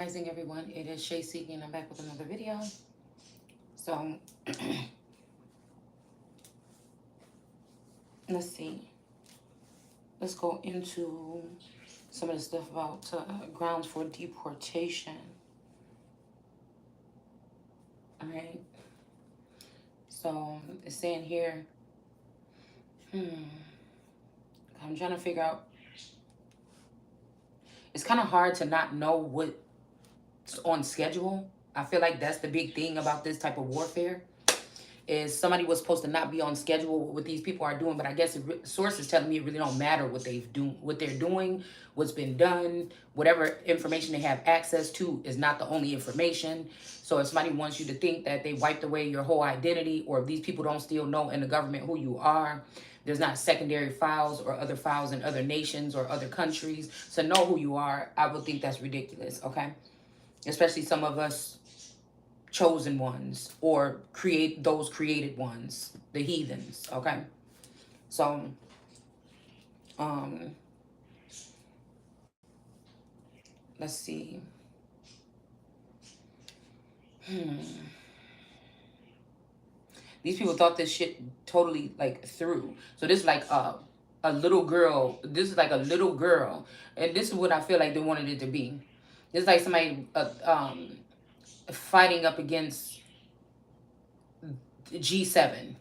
Rising everyone, it is Shay Seeking and I'm back with another video. So let's see. Let's go into some of the stuff about grounds for deportation. All right. So it's saying here, I'm trying to figure out. It's kind of hard to not know what's on schedule. I feel like that's the big thing about this type of warfare. Is somebody was supposed to not be on schedule with what these people are doing, but I guess the source is telling me it really don't matter what they're doing, what's been done, whatever information they have access to is not the only information. So if somebody wants you to think that they wiped away your whole identity, or if these people don't still know in the government who you are, there's not secondary files or other files in other nations or other countries to know who you are, I would think that's ridiculous, okay? Especially some of us chosen ones or create those created ones, the heathens, okay? So um let's see. These people thought this shit totally like through. So this is like a little girl. This is like a little girl, and this is what I feel like they wanted it to be. It's like somebody fighting up against G7.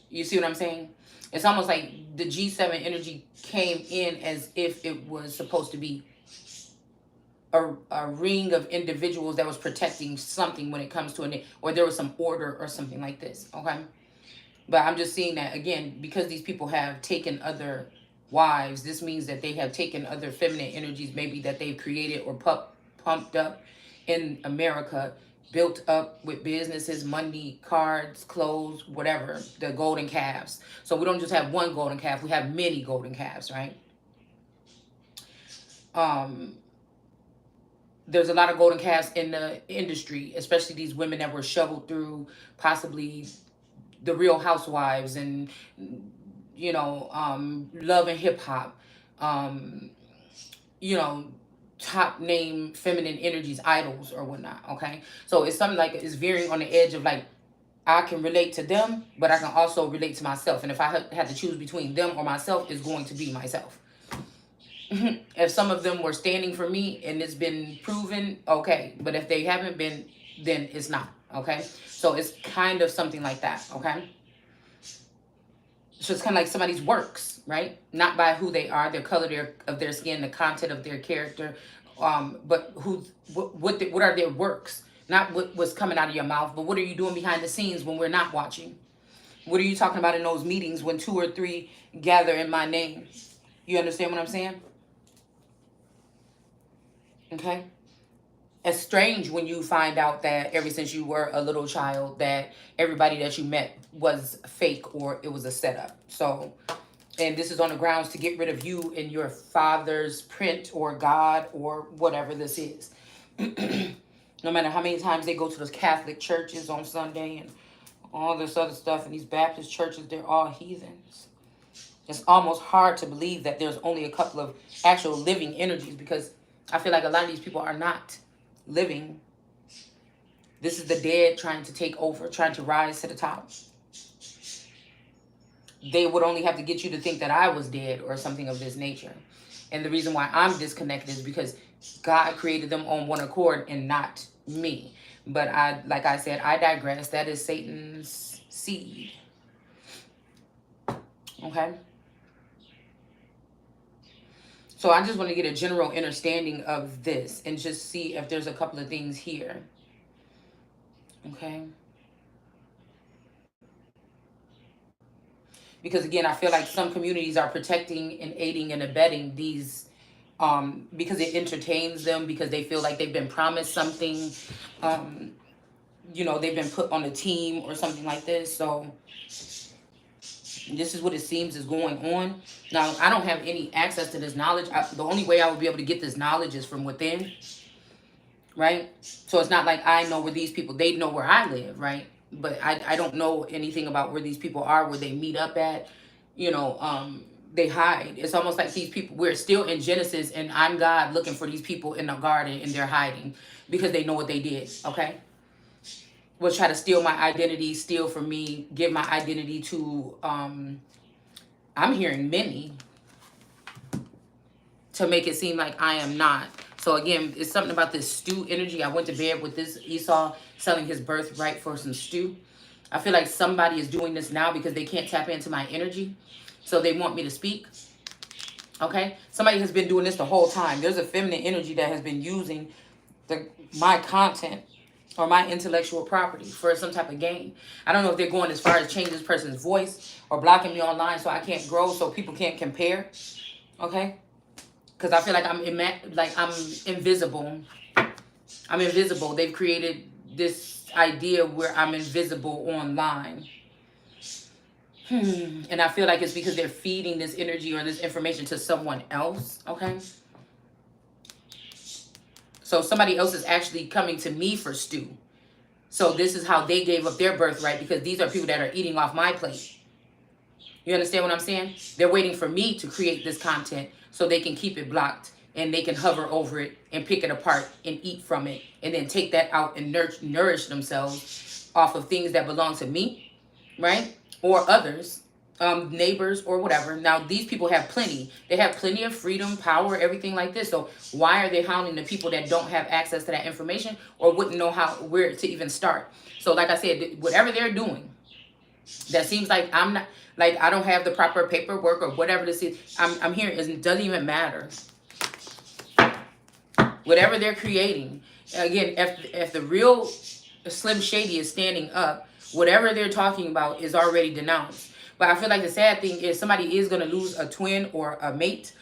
You see what I'm saying? It's almost like the G7 energy came in as if it was supposed to be a ring of individuals that was protecting something when it comes to or there was some order or something like this, okay? But I'm just seeing that, again, because these people have taken other wives, this means that they have taken other feminine energies, maybe that they've created or pumped up in America, built up with businesses, money, cards, clothes, whatever, the golden calves. So we don't just have one golden calf, we have many golden calves, right? There's a lot of golden calves in the industry, especially these women that were shoveled through possibly the Real Housewives and, Love and Hip Hop, you know, top name feminine energies, idols or whatnot, okay? So it's something like it's veering on the edge of like, I can relate to them, but I can also relate to myself. And if I had to choose between them or myself, it's going to be myself. If some of them were standing for me and it's been proven, okay. But if they haven't been, then it's not, okay? So it's kind of something like that, okay? So it's kind of like somebody's works, right? Not by who they are, their color of their skin, the content of their character, but what are their works? Not what's coming out of your mouth, but what are you doing behind the scenes when we're not watching? What are you talking about in those meetings when 2 or 3 gather in my name? You understand what I'm saying? Okay. It's strange when you find out that ever since you were a little child that everybody that you met was fake or it was a setup. So, and this is on the grounds to get rid of you and your father's print or God or whatever this is. No matter how many times they go to those Catholic churches on Sunday and all this other stuff, and these Baptist churches, they're all heathens. It's almost hard to believe that there's only a couple of actual living energies, because I feel like a lot of these people are not living. This is the dead trying to take over, trying to rise to the top. They would only have to get you to think that I was dead or something of this nature. And the reason why I'm disconnected is because God created them on one accord and not me. But like I said, I digress. That is Satan's seed. Okay? So I just want to get a general understanding of this and just see if there's a couple of things here. Okay? Because again, I feel like some communities are protecting and aiding and abetting these because it entertains them, because they feel like they've been promised something. They've been put on a team or something like this. So this is what it seems is going on. Now, I don't have any access to this knowledge. The only way I would be able to get this knowledge is from within, right? So it's not like I know where these people, they know where I live, right? But I don't know anything about where these people are, where they meet up at, they hide. It's almost like these people, we're still in Genesis and I'm God looking for these people in the garden and they're hiding because they know what they did, okay? Will try to steal my identity, steal from me, give my identity to, I'm hearing many, to make it seem like I am not. So again, it's something about this stew energy. I went to bed with this Esau selling his birthright for some stew. I feel like somebody is doing this now because they can't tap into my energy. So they want me to speak. Okay? Somebody has been doing this the whole time. There's a feminine energy that has been using my content or my intellectual property for some type of gain. I don't know if they're going as far as changing this person's voice or blocking me online so I can't grow, so people can't compare. Okay? Because I feel like I'm invisible. I'm invisible. They've created this idea where I'm invisible online. And I feel like it's because they're feeding this energy or this information to someone else. Okay. So somebody else is actually coming to me for stew. So this is how they gave up their birthright, because these are people that are eating off my plate. You understand what I'm saying? They're waiting for me to create this content so they can keep it blocked and they can hover over it and pick it apart and eat from it and then take that out and nourish themselves off of things that belong to me, right? Or others, neighbors or whatever. Now, these people have plenty. They have plenty of freedom, power, everything like this. So why are they hounding the people that don't have access to that information or wouldn't know where to even start? So like I said, whatever they're doing, that seems like I'm not, like I don't have the proper paperwork or whatever this is. I'm hearing it doesn't even matter. Whatever they're creating, again, if the real Slim Shady is standing up, whatever they're talking about is already denounced. But I feel like the sad thing is somebody is going to lose a twin or a mate.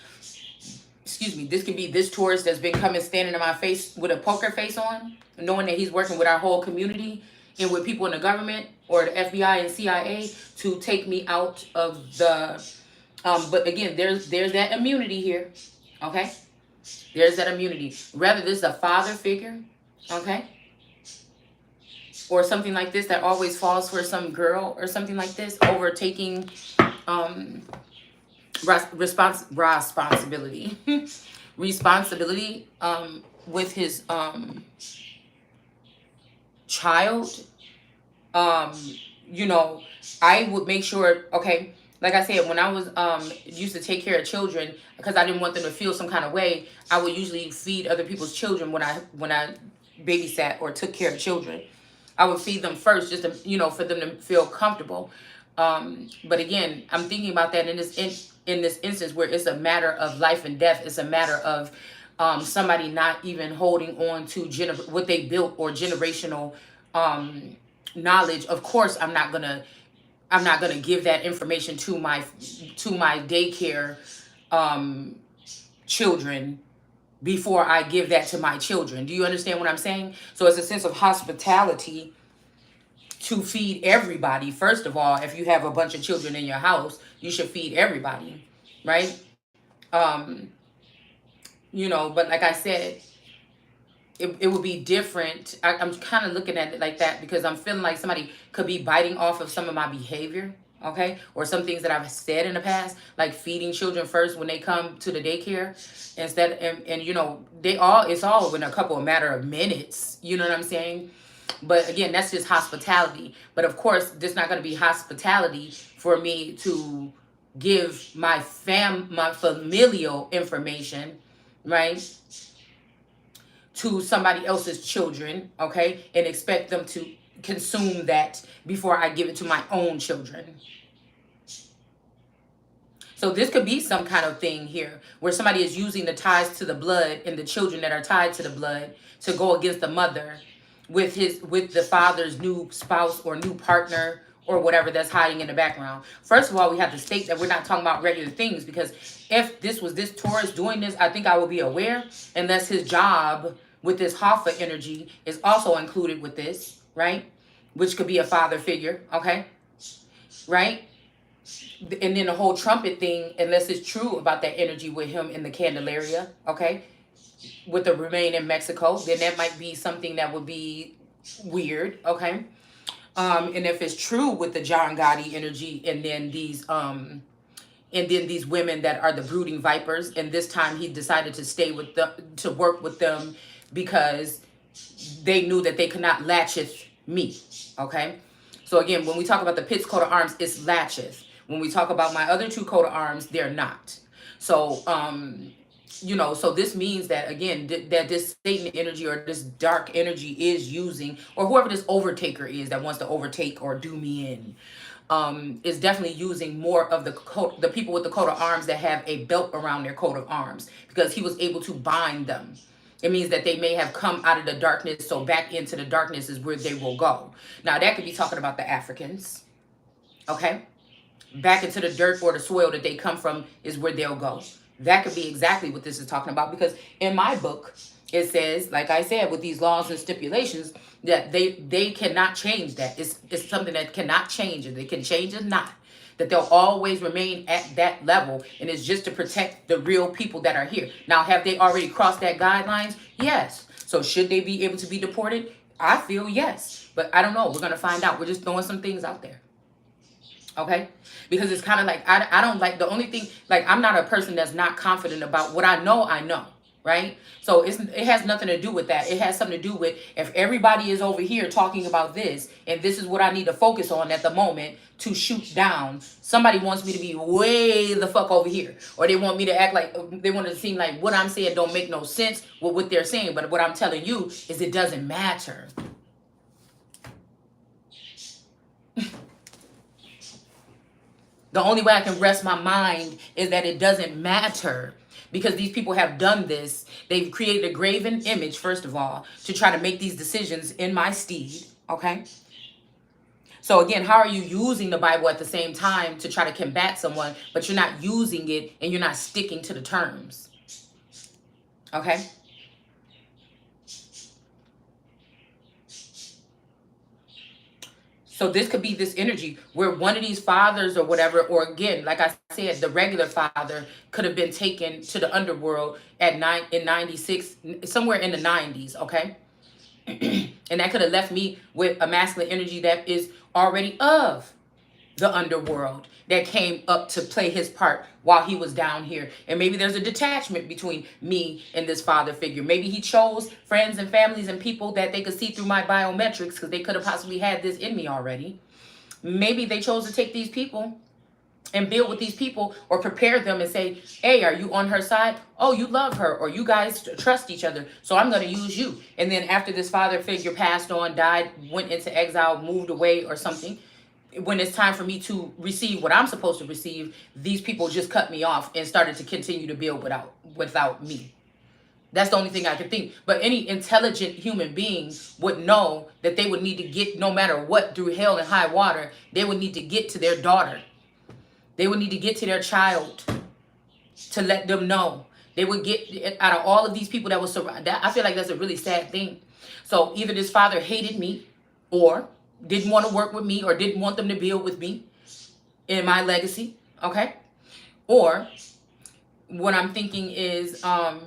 Excuse me. This could be this tourist that's been coming standing in my face with a poker face on, knowing that he's working with our whole community and with people in the government or the FBI and CIA to take me out of the... but again, there's that immunity here. Okay? There's that immunity. Rather, this is a father figure. Okay? Or something like this that always falls for some girl or something like this, overtaking responsibility responsibility with his child. You know, I would make sure, okay, like I said, when I was used to take care of children, because I didn't want them to feel some kind of way, I would usually feed other people's children when I babysat or took care of children. I would feed them first, just to, you know, for them to feel comfortable. But again, I'm thinking about that in this instance where it's a matter of life and death. It's a matter of somebody not even holding on to what they built or generational knowledge. Of course, I'm not gonna give that information to my daycare children before I give that to my children. Do you understand what I'm saying? So it's a sense of hospitality to feed everybody. First of all, if you have a bunch of children in your house, you should feed everybody, right? You know, but like I said, it would be different. I'm kind of looking at it like that because I'm feeling like somebody could be biting off of some of my behavior, okay? Or some things that I've said in the past, like feeding children first when they come to the daycare instead. And you know, it's all in a couple of matter of minutes. You know what I'm saying? But again, that's just hospitality. But of course, this not going to be hospitality for me to give my familial information, right, to somebody else's children, okay, and expect them to consume that before I give it to my own children. So this could be some kind of thing here where somebody is using the ties to the blood and the children that are tied to the blood to go against the mother with the father's new spouse or new partner or whatever that's hiding in the background. First of all, we have to state that we're not talking about regular things, because if this was this Taurus doing this, I think I would be aware, unless his job with this Hoffa energy is also included with this, right? Which could be a father figure, okay? Right? And then the whole trumpet thing, unless it's true about that energy with him in the Candelaria, okay? With the remain in Mexico, then that might be something that would be weird, okay? And if it's true with the John Gotti energy and then these and then these women that are the brooding vipers. And this time he decided to stay with them, to work with them, because they knew that they could not latcheth me. Okay. So again, when we talk about the pit's coat of arms, it's latcheth. When we talk about my other two coat of arms, they're not. So, you know, so this means that, again, that this Satan energy or this dark energy is using, or whoever this overtaker is that wants to overtake or do me in, is definitely using more of the people with the coat of arms that have a belt around their coat of arms, because he was able to bind them. It means that they may have come out of the darkness, so back into the darkness is where they will go. Now, that could be talking about the Africans, okay? Back into the dirt or the soil that they come from is where they'll go. That could be exactly what this is talking about, because in my book, it says, like I said, with these laws and stipulations, that they cannot change that. It's something that cannot change it. They can change it not. That they'll always remain at that level, and it's just to protect the real people that are here. Now, have they already crossed that guidelines? Yes. So should they be able to be deported? I feel yes. But I don't know. We're going to find out. We're just throwing some things out there. Okay? Because it's kind of like, I don't like, the only thing, like, I'm not a person that's not confident about what I know, right? So it has nothing to do with that. It has something to do with, if everybody is over here talking about this, and this is what I need to focus on at the moment to shoot down, somebody wants me to be way the fuck over here, or they want me to act like, they want it to seem like what I'm saying don't make no sense with what they're saying. But what I'm telling you is it doesn't matter. The only way I can rest my mind is that it doesn't matter, because these people have done this. They've created a graven image, first of all, to try to make these decisions in my steed, okay? So again, how are you using the Bible at the same time to try to combat someone, but you're not using it and you're not sticking to the terms, okay? So this could be this energy where one of these fathers or whatever, or again, like I said, the regular father could have been taken to the underworld in 96, somewhere in the 90s, okay? And that could have left me with a masculine energy that is already of the underworld, that came up to play his part while he was down here. And maybe there's a detachment between me and this father figure. Maybe he chose friends and families and people that they could see through my biometrics, because they could have possibly had this in me already. Maybe they chose to take these people and build with these people, or prepare them and say, hey, are you on her side? Oh, you love her, or you guys trust each other, so I'm going to use you. And then after this father figure passed on, died, went into exile, moved away or something, when it's time for me to receive what I'm supposed to receive, these people just cut me off and started to continue to build without me. That's the only thing I can think. But any intelligent human being would know that they would need to get, no matter what, through hell and high water, they would need to get to their daughter. They would need to get to their child to let them know. They would get, out of all of these people that was surrounded, I feel like that's a really sad thing. So either this father hated me, or didn't want to work with me, or didn't want them to build with me in my legacy, okay? Or what I'm thinking is there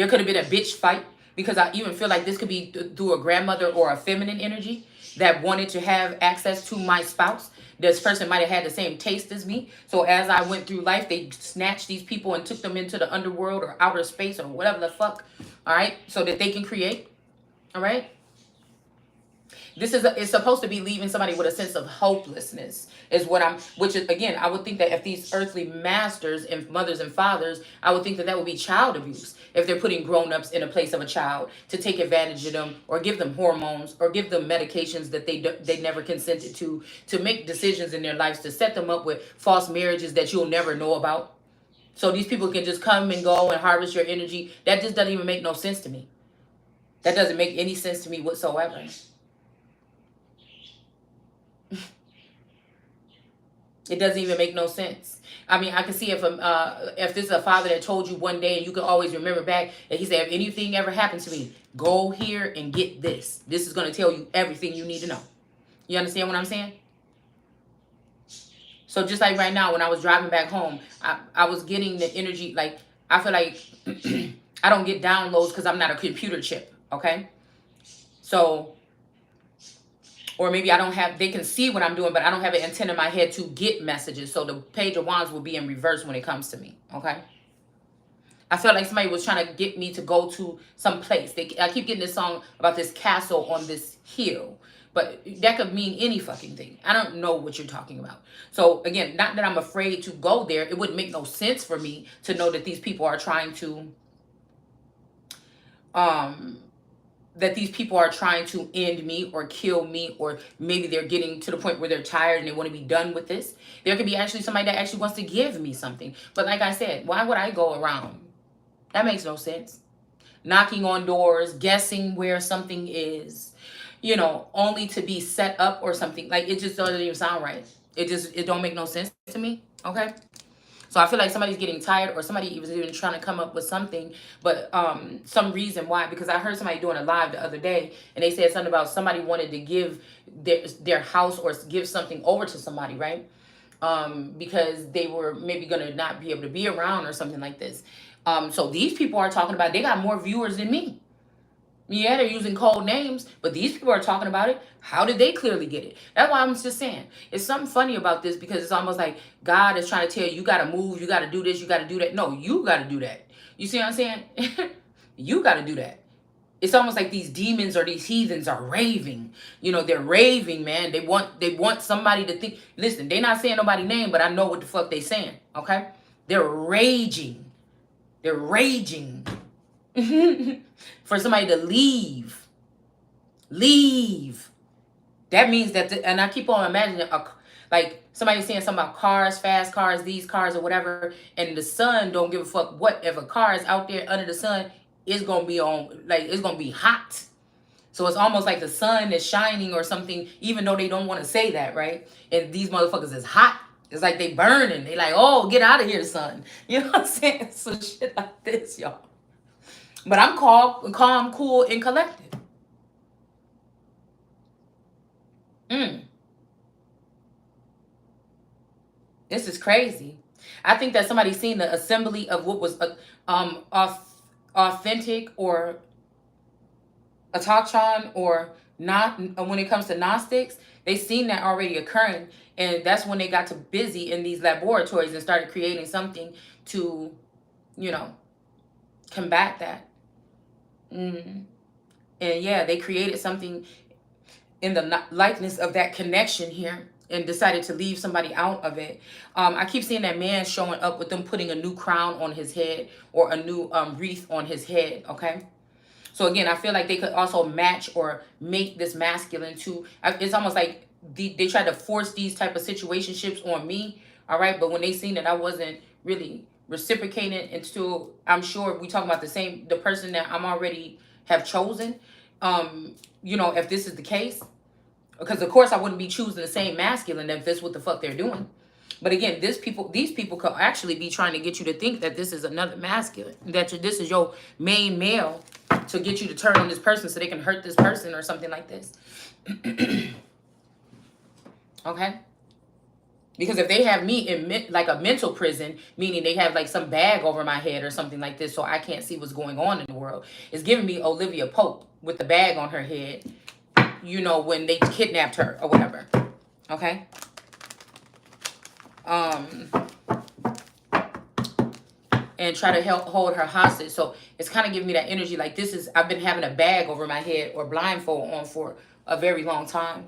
could have been a bitch fight, because I even feel like this could be through a grandmother or a feminine energy that wanted to have access to my spouse. This person might have had the same taste as me. So as I went through life, they snatched these people and took them into the underworld or outer space or whatever the fuck, all right? So that they can create. All right. This is it's supposed to be leaving somebody with a sense of hopelessness, is what which is, again, I would think that if these earthly masters and mothers and fathers, I would think that would be child abuse, if they're putting grown-ups in a place of a child to take advantage of them, or give them hormones, or give them medications that they never consented to make decisions in their lives, to set them up with false marriages that you'll never know about. So these people can just come and go and harvest your energy. That just doesn't even make no sense to me. That doesn't make any sense to me whatsoever. It doesn't even make no sense. I mean, I can see if this is a father that told you one day, and you can always remember back, and he said, if anything ever happens to me, go here and get this. This is going to tell you everything you need to know. You understand what I'm saying? So just like right now, when I was driving back home, I was getting the energy, like, I feel like I don't get downloads because I'm not a computer chip, okay? So, or maybe I don't have, they can see what I'm doing, but I don't have an antenna in my head to get messages. So the Page of Wands will be in reverse when it comes to me, okay? I felt like somebody was trying to get me to go to some place. I keep getting this song about this castle on this hill, but that could mean any fucking thing. I don't know what you're talking about. So again, not that I'm afraid to go there. It wouldn't make no sense for me to know that these people are trying to, end me or kill me, or maybe they're getting to the point where they're tired and they want to be done with this. There could be actually somebody that actually wants to give me something. But like I said, why would I go around? That makes no sense. Knocking on doors, guessing where something is, only to be set up or something. Like, it just doesn't even sound right. It don't make no sense to me, okay? So I feel like somebody's getting tired, or somebody was even trying to come up with something, but some reason why. Because I heard somebody doing a live the other day, and they said something about somebody wanted to give their house or give something over to somebody, right? Because they were maybe going to not be able to be around or something like this. So these people are talking about, they got more viewers than me. Yeah, they're using code names, but these people are talking about it. How did they clearly get it? That's why I'm just saying. It's something funny about this, because it's almost like God is trying to tell you, you got to move, you got to do this, you got to do that. No, you got to do that. You see what I'm saying? You got to do that. It's almost like these demons or these heathens are raving. They're raving, man. They want somebody to think. Listen, they're not saying nobody's name, but I know what the fuck they saying, okay? They're raging. They're raging for somebody to leave. Leave. That means that, and I keep on imagining, like somebody saying something about cars, fast cars, these cars or whatever, and the sun don't give a fuck whatever car is out there under the sun is going to be on, like, it's going to be hot. So it's almost like the sun is shining or something, even though they don't want to say that, right? And these motherfuckers is hot. It's like they burning. They like, oh, get out of here, son. You know what I'm saying? So shit like this, y'all. But I'm calm, cool, and collected. This is crazy. I think that somebody's seen the assembly of what was authentic or Atachon or not. When it comes to Gnostics, they seen that already occurring, and that's when they got to busy in these laboratories and started creating something to, combat that. And yeah, they created something in the likeness of that connection here, and decided to leave somebody out of it. I keep seeing that man showing up with them putting a new crown on his head, or a new wreath on his head, okay? So again, I feel like they could also match or make this masculine too. It's almost like they try to force these type of situationships on me, all right? But when they seen that I wasn't really reciprocating until, I'm sure we talking about the person that I'm already have chosen, if this is the case. Because of course I wouldn't be choosing the same masculine if this what the fuck they're doing. But again, these people could actually be trying to get you to think that this is another masculine, that this is your main male, to get you to turn on this person so they can hurt this person or something like this. Okay? Because if they have me in like a mental prison, meaning they have like some bag over my head or something like this, so I can't see what's going on in the world, it's giving me Olivia Pope with the bag on her head, when they kidnapped her or whatever. Okay? And try to hold her hostage. So it's kind of giving me that energy like I've been having a bag over my head or blindfold on for a very long time.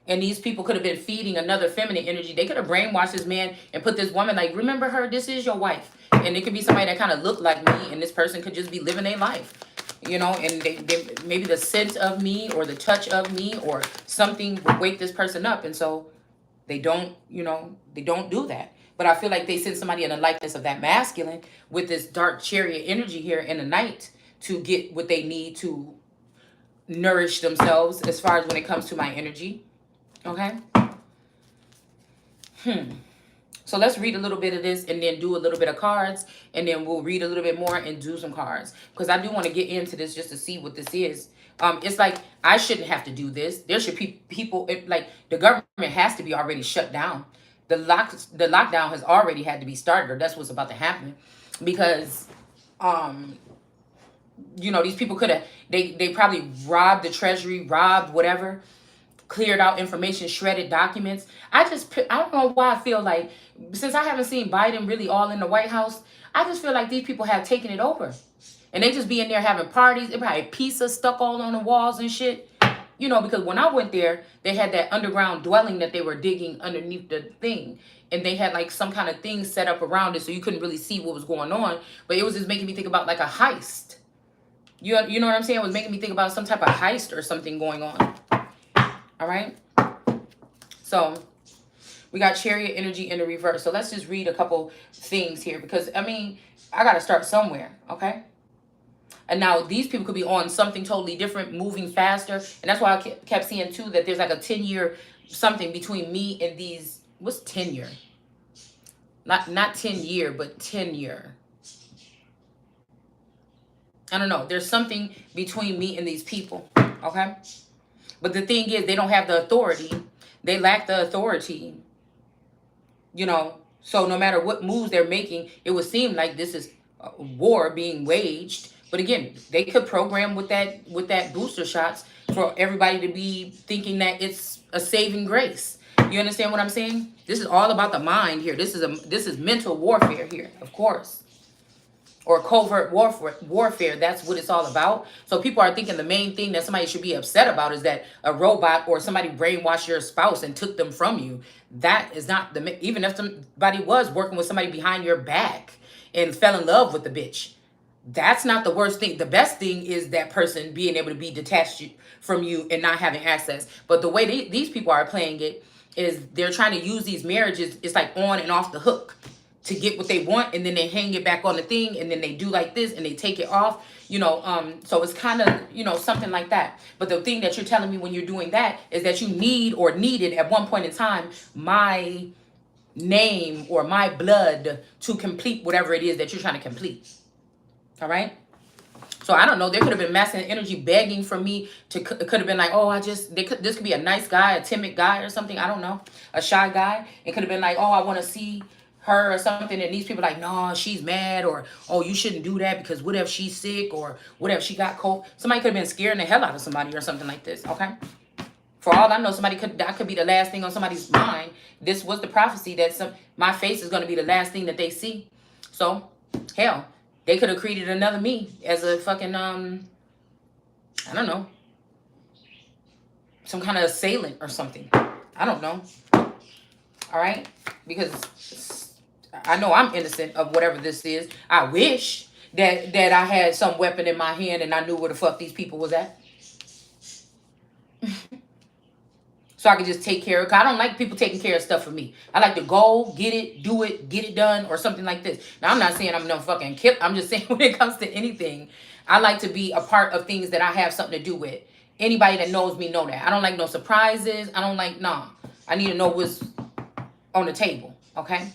And these people could have been feeding another feminine energy. They could have brainwashed this man and put this woman like, remember her, this is your wife. And it could be somebody that kind of looked like me, and this person could just be living their life. And they maybe the scent of me or the touch of me or something would wake this person up. And so they don't, they don't do that. But I feel like they send somebody in the likeness of that masculine with this dark chariot energy here in the night to get what they need to nourish themselves as far as when it comes to my energy. Okay? So let's read a little bit of this and then do a little bit of cards, and then we'll read a little bit more and do some cards. Because I do want to get into this just to see what this is. It's like I shouldn't have to do this. There should be people, like the government has to be already shut down. The lockdown has already had to be started, or that's what's about to happen. Because, these people could have, they probably robbed the treasury, robbed whatever. cleared out information, shredded documents. I don't know why I feel like, since I haven't seen Biden really all in the White House, I just feel like these people have taken it over. And they just be in there having parties. They probably pizza stuck all on the walls and shit. You know, because when I went there, they had that underground dwelling that they were digging underneath the thing. And they had like some kind of thing set up around it so you couldn't really see what was going on. But it was just making me think about like a heist. You know what I'm saying? It was making me think about some type of heist or something going on. All right. So we got Chariot energy in the reverse. So let's just read a couple things here because, I mean, I got to start somewhere. Okay. And now these people could be on something totally different, moving faster. And that's why I kept seeing too that there's like a 10-year something between me and these. What's tenure? Not 10-year, but 10-year. I don't know. There's something between me and these people. Okay. But the thing is, they don't have the authority. They lack the authority. You know, so no matter what moves they're making, it would seem like this is a war being waged. But again, they could program with that booster shots for everybody to be thinking that it's a saving grace. You understand what I'm saying? This is all about the mind here. This is mental warfare here, of course. Or covert warfare, that's what it's all about. So people are thinking the main thing that somebody should be upset about is that a robot or somebody brainwashed your spouse and took them from you. That is not even if somebody was working with somebody behind your back and fell in love with the bitch. That's not the worst thing. The best thing is that person being able to be detached from you and not having access. But the way these people are playing it is they're trying to use these marriages. It's like on and off the hook to get what they want, and then they hang it back on the thing, and then they do like this, and they take it off, you know, so it's kind of, you know, something like that. But the thing that you're telling me when you're doing that is that you need or needed at one point in time my name or my blood to complete whatever it is that you're trying to complete. All right? So I don't know. There could have been masculine energy begging for me to. It could have been like, oh, this could be a nice guy, a timid guy or something. I don't know, a shy guy. It could have been like, oh, I want to see her or something, and these people like, no, she's mad, or oh, you shouldn't do that because what if she's sick, or what if she got cold? Somebody could have been scaring the hell out of somebody or something like this. Okay. For all I know, that could be the last thing on somebody's mind. This was the prophecy that my face is going to be the last thing that they see. So, hell, they could have created another me as a fucking, I don't know, some kind of assailant or something. I don't know. All right? Because I know I'm innocent of whatever this is. I wish that I had some weapon in my hand and I knew where the fuck these people was at. So I could just take care of it. Cause I don't like people taking care of stuff for me. I like to go, get it, do it, get it done, or something like this. Now, I'm not saying I'm no fucking kid. I'm just saying when it comes to anything, I like to be a part of things that I have something to do with. Anybody that knows me know that. I don't like no surprises. I don't like, nah. I need to know what's on the table, okay?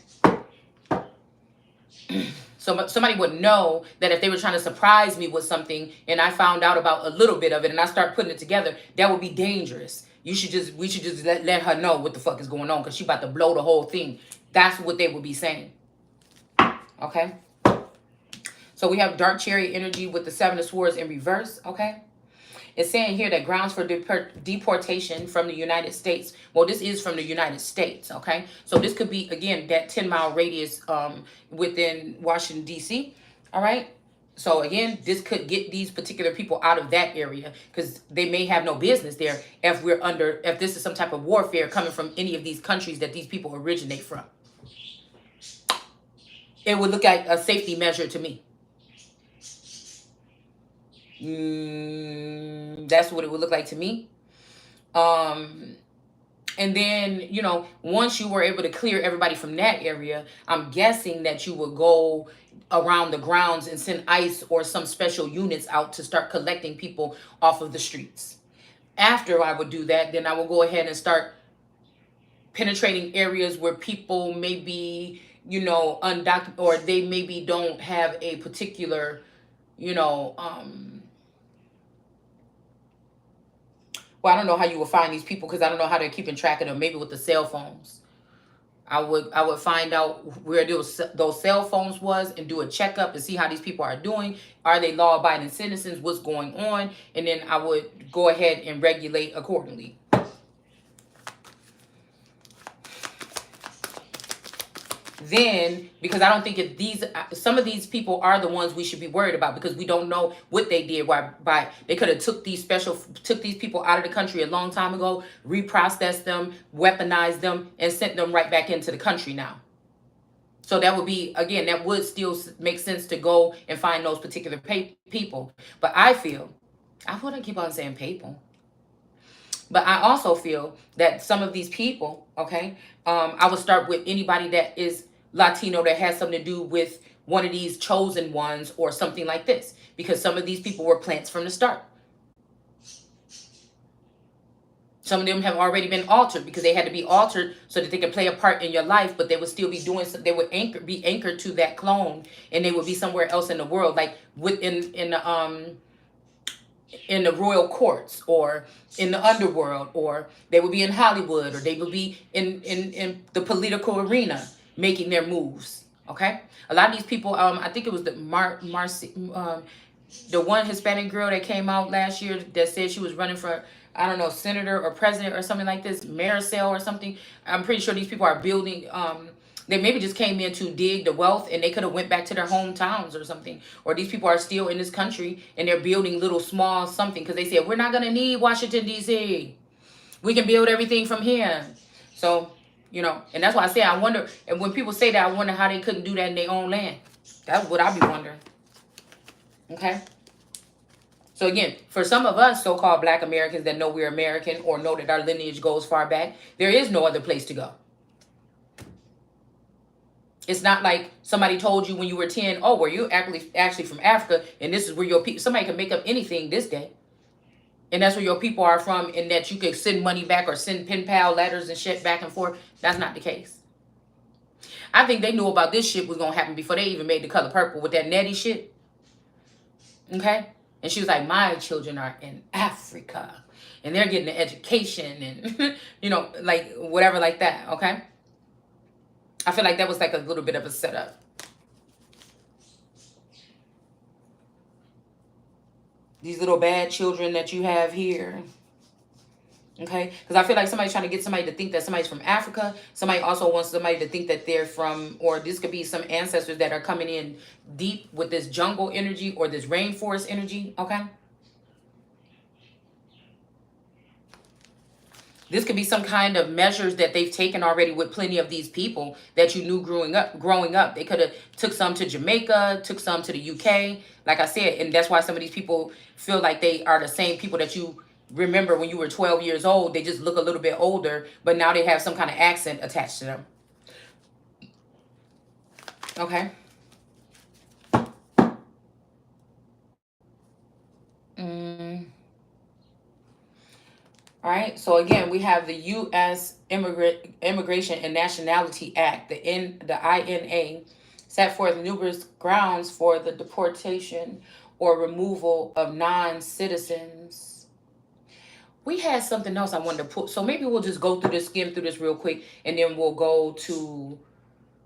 So somebody would know that if they were trying to surprise me with something and I found out about a little bit of it and I start putting it together, that would be dangerous. We should just let her know what the fuck is going on because she about to blow the whole thing. That's what they would be saying. Okay? So we have dark chariot energy with the 7 of swords in reverse, okay? It's saying here that grounds for deportation from the United States. Well, this is from the United States, okay? So this could be, again, that 10-mile radius within Washington, D.C., all right? So, again, this could get these particular people out of that area because they may have no business there if this is some type of warfare coming from any of these countries that these people originate from. It would look like a safety measure to me. That's what it would look like to me. And then, you know, once you were able to clear everybody from that area, I'm guessing that you would go around the grounds and send ICE or some special units out to start collecting people off of the streets. After I would do that, then I will go ahead and start penetrating areas where people may be, you know, undocumented, or they maybe don't have a particular, you know, well, I don't know how you would find these people because I don't know how they're keeping track of them. Maybe with the cell phones. I would find out where those cell phones was and do a checkup and see how these people are doing. Are they law-abiding citizens? What's going on? And then I would go ahead and regulate accordingly. then, because I don't think if some of these people are the ones we should be worried about, because we don't know what they did. Why by they could have took these people out of the country a long time ago, reprocessed them, weaponized them, and sent them right back into the country now. So that would be, again, that would still make sense to go and find those particular people. But I feel, I wouldn't keep on saying people, but I also feel that some of these people, okay, I would start with anybody that is Latino that has something to do with one of these chosen ones or something like this, because some of these people were plants from the start. Some of them have already been altered because they had to be altered so that they could play a part in your life, but they would still be doing. They would be anchored to that clone, and they would be somewhere else in the world, like in the royal courts or in the underworld, or they would be in Hollywood, or they would be in the political arena making their moves. Okay, a lot of these people. I think it was the the one Hispanic girl that came out last year that said she was running for, I don't know, senator or president or something like this, Maricel or something. I'm pretty sure these people are building, they maybe just came in to dig the wealth, and they could have went back to their hometowns or something. Or these people are still in this country and they're building little small something because they said, we're not going to need Washington, D.C. We can build everything from here. So, and that's why I say I wonder, and when people say that, I wonder how they couldn't do that in their own land. That's what I be wondering. Okay? So again, for some of us so-called Black Americans that know we're American or know that our lineage goes far back, there is no other place to go. It's not like somebody told you when you were 10, oh, were you actually from Africa, and this is where your people, somebody can make up anything this day. And that's where your people are from, and that you could send money back or send pen pal letters and shit back and forth. That's not the case. I think they knew about this shit was going to happen before they even made The Color Purple with that Nettie shit. Okay? And she was like, my children are in Africa and they're getting an education and, like whatever like that. Okay. I feel like that was like a little bit of a setup. These little bad children that you have here. Okay. Because I feel like somebody's trying to get somebody to think that somebody's from Africa. Somebody also wants somebody to think that they're from, or this could be some ancestors that are coming in deep with this jungle energy or this rainforest energy. Okay. This could be some kind of measures that they've taken already with plenty of these people that you knew growing up. They could have took some to Jamaica, took some to the UK, like I said. And that's why some of these people feel like they are the same people that you remember when you were 12 years old. They just look a little bit older, but now they have some kind of accent attached to them. Okay. All right. So again, we have the U.S. Immigration and Nationality Act, the INA, set forth numerous grounds for the deportation or removal of non-citizens. We had something else I wanted to put, so maybe we'll just go through this, skim through this real quick, and then we'll go to,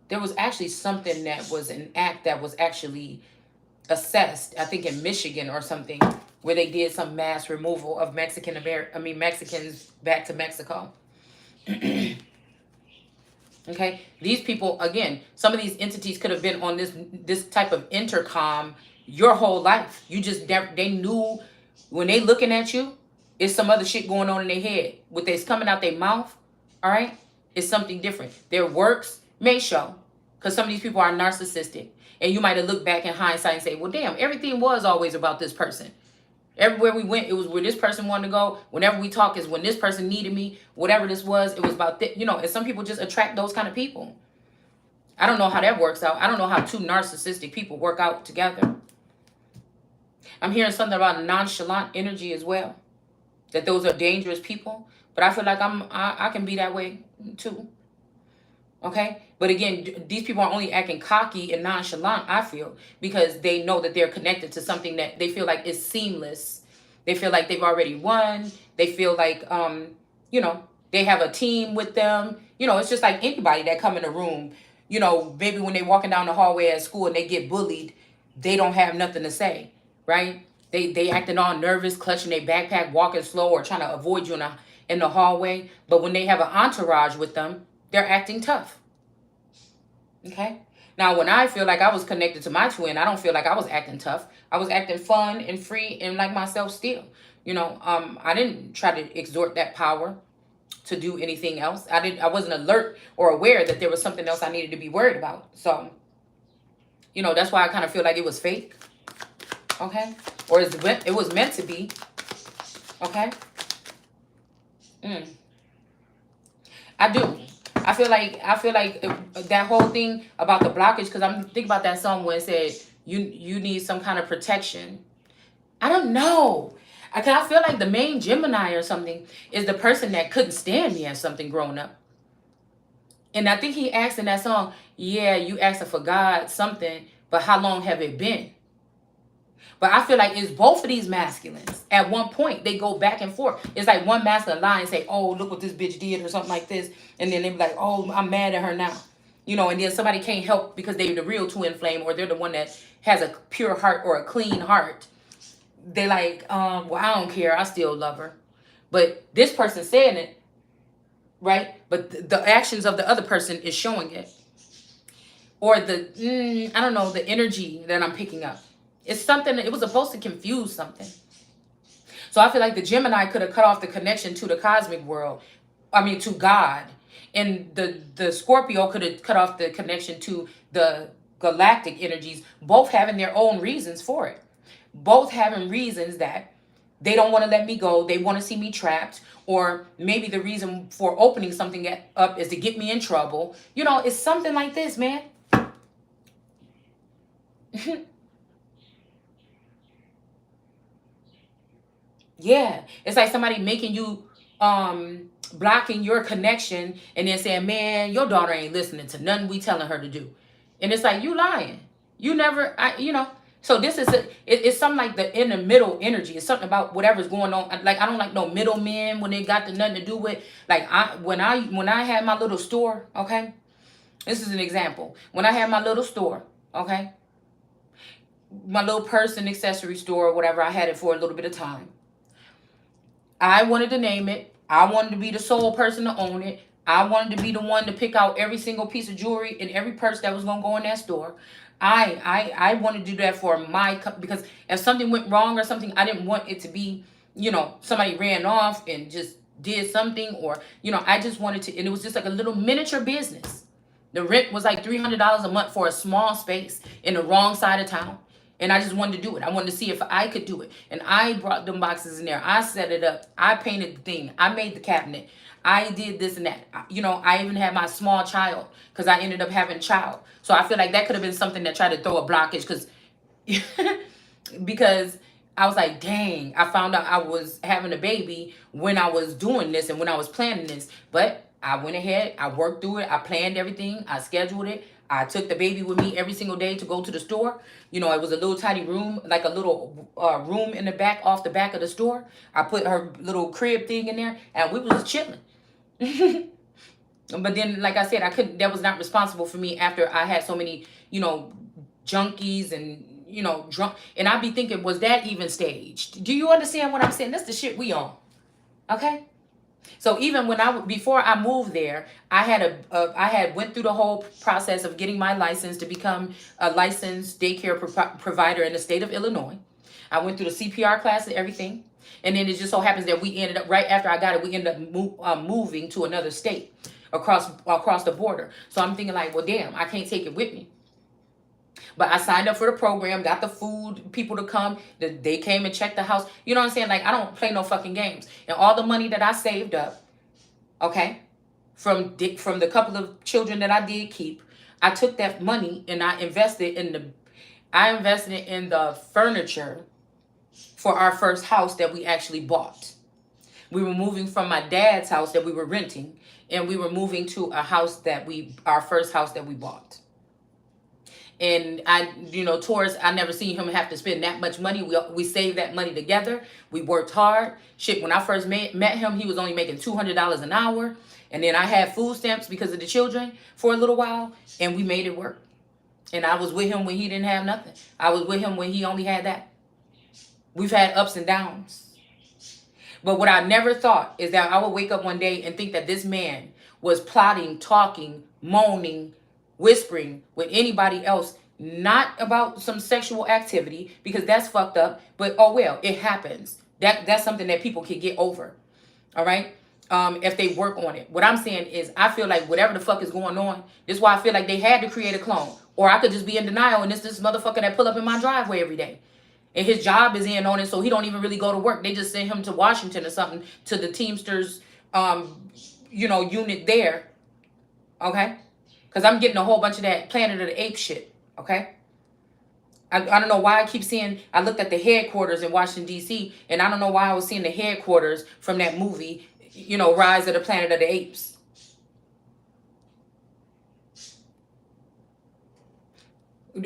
there was actually something that was an act that was actually assessed, I think in Michigan or something, where they did some mass removal of Mexicans back to Mexico. Okay, these people, again, some of these entities could have been on this type of intercom your whole life. You just, they knew when they looking at you, it's some other shit going on in their head. What they's coming out their mouth, all right, is something different. Their works may show, because some of these people are narcissistic. And you might have looked back in hindsight and say, well, damn, everything was always about this person. Everywhere we went, it was where this person wanted to go. Whenever we talk is when this person needed me. Whatever this was, it was about that. And some people just attract those kind of people. I don't know how that works out. I don't know how two narcissistic people work out together. I'm hearing something about nonchalant energy as well. That those are dangerous people. But I feel like I can be that way too. Okay? But again, these people are only acting cocky and nonchalant, I feel, because they know that they're connected to something that they feel like is seamless. They feel like they've already won. They feel like, they have a team with them. It's just like anybody that come in a room, maybe when they're walking down the hallway at school and they get bullied, they don't have nothing to say, right? They acting all nervous, clutching their backpack, walking slow, or trying to avoid you in the hallway. But when they have an entourage with them, they're acting tough. Okay. Now, when I feel like I was connected to my twin, I don't feel like I was acting tough. I was acting fun and free and like myself still. I didn't try to exert that power to do anything else. I wasn't alert or aware that there was something else I needed to be worried about. So, that's why I kind of feel like it was fake. Okay. Or it was meant to be. Okay. Mm. I do. I feel like that whole thing about the blockage, because I'm thinking about that song where it said you need some kind of protection. I don't know. I feel like the main Gemini or something is the person that couldn't stand me as something growing up. And I think he asked in that song, yeah, you asking for God something, but how long have it been? But I feel like it's both of these masculines. At one point, they go back and forth. It's like one masculine lie and say, oh, look what this bitch did or something like this. And then they be like, oh, I'm mad at her now. And then somebody can't help because they're the real twin flame or they're the one that has a pure heart or a clean heart. They like, well, I don't care. I still love her. But this person saying it, right? But the actions of the other person is showing it. Or I don't know, the energy that I'm picking up. It's something, it was supposed to confuse something. So I feel like the Gemini could have cut off the connection to the cosmic world. I mean, to God. And the Scorpio could have cut off the connection to the galactic energies, both having their own reasons for it. Both having reasons that they don't want to let me go. They want to see me trapped. Or maybe the reason for opening something up is to get me in trouble. It's something like this, man. Yeah, it's like somebody making you blocking your connection and then saying, "Man, your daughter ain't listening to nothing we telling her to do," and it's like you lying. You never, So this is it's something like the in the middle energy. It's something about whatever's going on. Like I don't like no middlemen when they got nothing to do with. Like when I had my little store. Okay, this is an example. When I had my little store. Okay, my little purse and accessory store or whatever. I had it for a little bit of time. I wanted to name it. I wanted to be the sole person to own it. I wanted to be the one to pick out every single piece of jewelry and every purse that was gonna go in that store. I wanted to do that for because if something went wrong or something, I didn't want it to be, somebody ran off and just did something or I just wanted to, and it was just like a little miniature business. The rent was like $300 a month for a small space in the wrong side of town. And I just wanted to do it. I wanted to see if I could do it. And I brought them boxes in there. I set it up. I painted the thing. I made the cabinet. I did this and that. I even had my small child because I ended up having a child. So I feel like that could have been something that tried to throw a blockage because I was like, dang, I found out I was having a baby when I was doing this and when I was planning this. But I went ahead, I worked through it, I planned everything, I scheduled it. I took the baby with me every single day to go to the store. It was a little tiny room, like a little room in the back, off the back of the store. I put her little crib thing in there, and we was just chilling. But then, like I said, I couldn't. That was not responsible for me after I had so many, junkies and drunk. And I'd be thinking, was that even staged? Do you understand what I'm saying? That's the shit we on. Okay. So even before I moved there, I had went through the whole process of getting my license to become a licensed daycare provider in the state of Illinois. I went through the CPR class and everything. And then it just so happens that we ended up, right after I got it, we ended up moving to another state across the border. So I'm thinking like, well, damn, I can't take it with me. But I signed up for the program, got the food, people to come. They came and checked the house. You know what I'm saying? Like, I don't play no fucking games. And all the money that I saved up, okay, from the couple of children that I did keep, I took that money and I invested in the furniture for our first house that we actually bought. We were moving from my dad's house that we were renting, and we were moving to a house our first house that we bought. And Taurus, I never seen him have to spend that much money. We saved that money together. We worked hard. Shit, when I first met him, he was only making $200 an hour. And then I had food stamps because of the children for a little while, and we made it work. And I was with him when he didn't have nothing. I was with him when he only had that. We've had ups and downs. But what I never thought is that I would wake up one day and think that this man was plotting, talking, moaning, whispering with anybody else, not about some sexual activity, because that's fucked up, but oh well, it happens. That's something that people can get over. All right. If they work on it. What I'm saying is I feel like whatever the fuck is going on, this is why I feel like they had to create a clone. Or I could just be in denial and it's this motherfucker that pull up in my driveway every day. And his job is in on it, so he don't even really go to work. They just send him to Washington or something, to the Teamsters unit there. Okay? Because I'm getting a whole bunch of that Planet of the Apes shit. Okay? I don't know why I keep seeing, I looked at the headquarters in Washington, D.C., and I don't know why I was seeing the headquarters from that movie, Rise of the Planet of the Apes.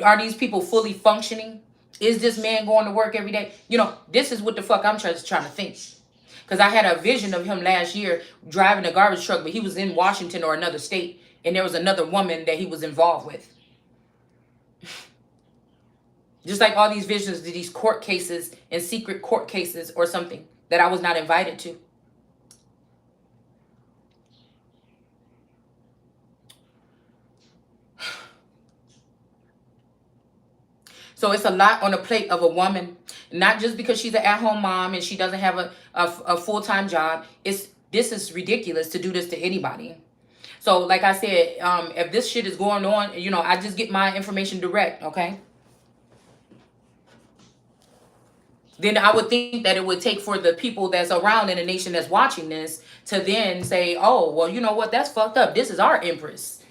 Are these people fully functioning? Is this man going to work every day? This is what the fuck I'm trying to think. Because I had a vision of him last year driving a garbage truck, but he was in Washington or another state, and there was another woman that he was involved with. Just like all these visions of these court cases and secret court cases or something that I was not invited to. So it's a lot on the plate of a woman, not just because she's an at-home mom and she doesn't have a full-time job. This is ridiculous to do this to anybody. So like I said, if this shit is going on, I just get my information direct, okay? Then I would think that it would take for the people that's around in the nation that's watching this to then say, oh, well, you know what? That's fucked up. This is our Empress.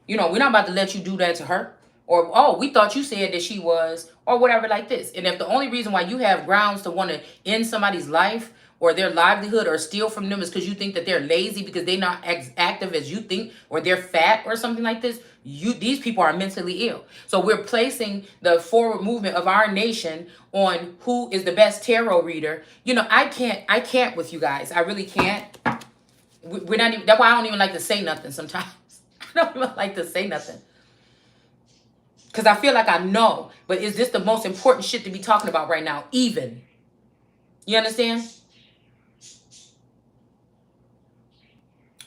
We're not about to let you do that to her. Or, oh, we thought you said that she was, or whatever like this. And if the only reason why you have grounds to want to end somebody's life or their livelihood or steal from them is because you think that they're lazy because they're not as active as you think, or they're fat or something like this, these people are mentally ill. So we're placing the forward movement of our nation on who is the best tarot reader. I can't with you guys. I really can't. We're not even, that's why I don't even like to say nothing sometimes. I don't even like to say nothing. Because I feel like I know, but is this the most important shit to be talking about right now? Even. You understand?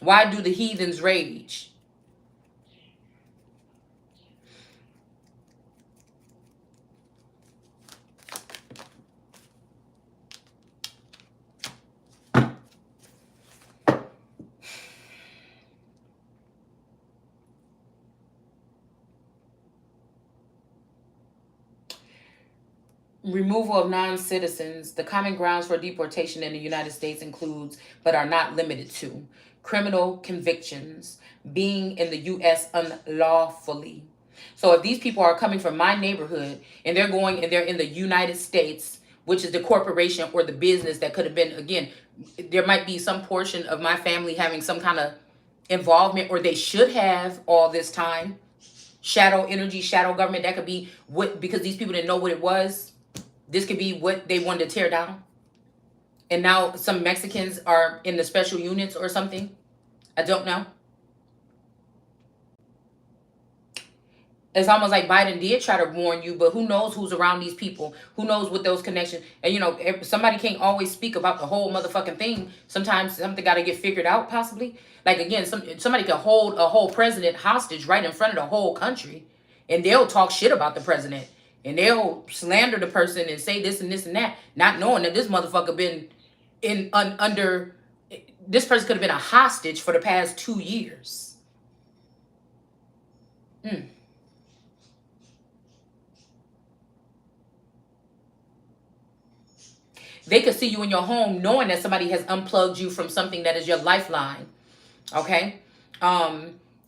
Why do the heathens rage? Removal of non-citizens. The common grounds for deportation in the United States includes, but are not limited to, criminal convictions, being in the U.S. unlawfully. So if these people are coming from my neighborhood and they're going and they're in the United States, which is the corporation or the business that could have been, again, there might be some portion of my family having some kind of involvement, or they should have all this time. Shadow energy, shadow government, that could be what, because these people didn't know what it was. This could be what they wanted to tear down. And now some Mexicans are in the special units or something. I don't know. It's almost like Biden did try to warn you, but who knows who's around these people? Who knows what those connections? And somebody can't always speak about the whole motherfucking thing. Sometimes something got to get figured out, possibly. Like, again, somebody could hold a whole president hostage right in front of the whole country, and they'll talk shit about the president. And they'll slander the person and say this and this and that, not knowing that this motherfucker been under, this person could have been a hostage for the past 2 years. They could see you in your home knowing that somebody has unplugged you from something that is your lifeline. Okay?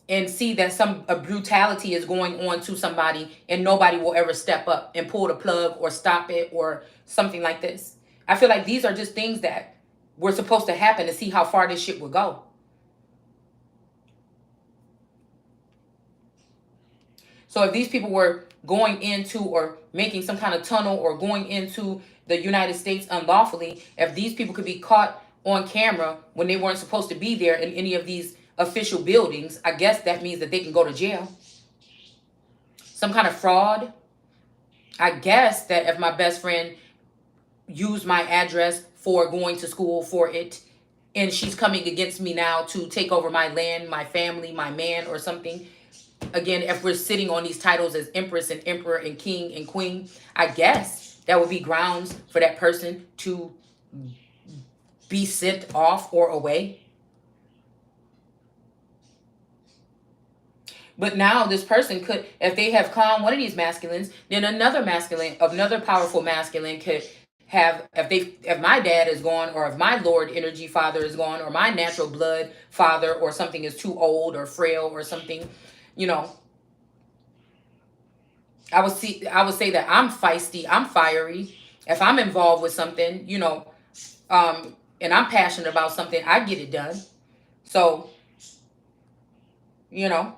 And see that some brutality is going on to somebody and nobody will ever step up and pull the plug or stop it or something like this. I feel like these are just things that were supposed to happen to see how far this shit would go. So if these people were going into or making some kind of tunnel or going into the United States unlawfully, if these people could be caught on camera when they weren't supposed to be there in any of these official buildings, I guess that means that they can go to jail. Some kind of fraud. I guess that if my best friend used my address for going to school for it, and she's coming against me now to take over my land, my family, my man, or something, again, if we're sitting on these titles as Empress and Emperor and King and Queen, I guess that would be grounds for that person to be sent off or away. But now this person could, if they have calmed one of these masculines, then another masculine, another powerful masculine could have, if my dad is gone, or if my Lord energy father is gone, or my natural blood father or something is too old or frail or something, you know, I would say that I'm feisty, I'm fiery. If I'm involved with something, you know, and I'm passionate about something, I get it done. So, you know,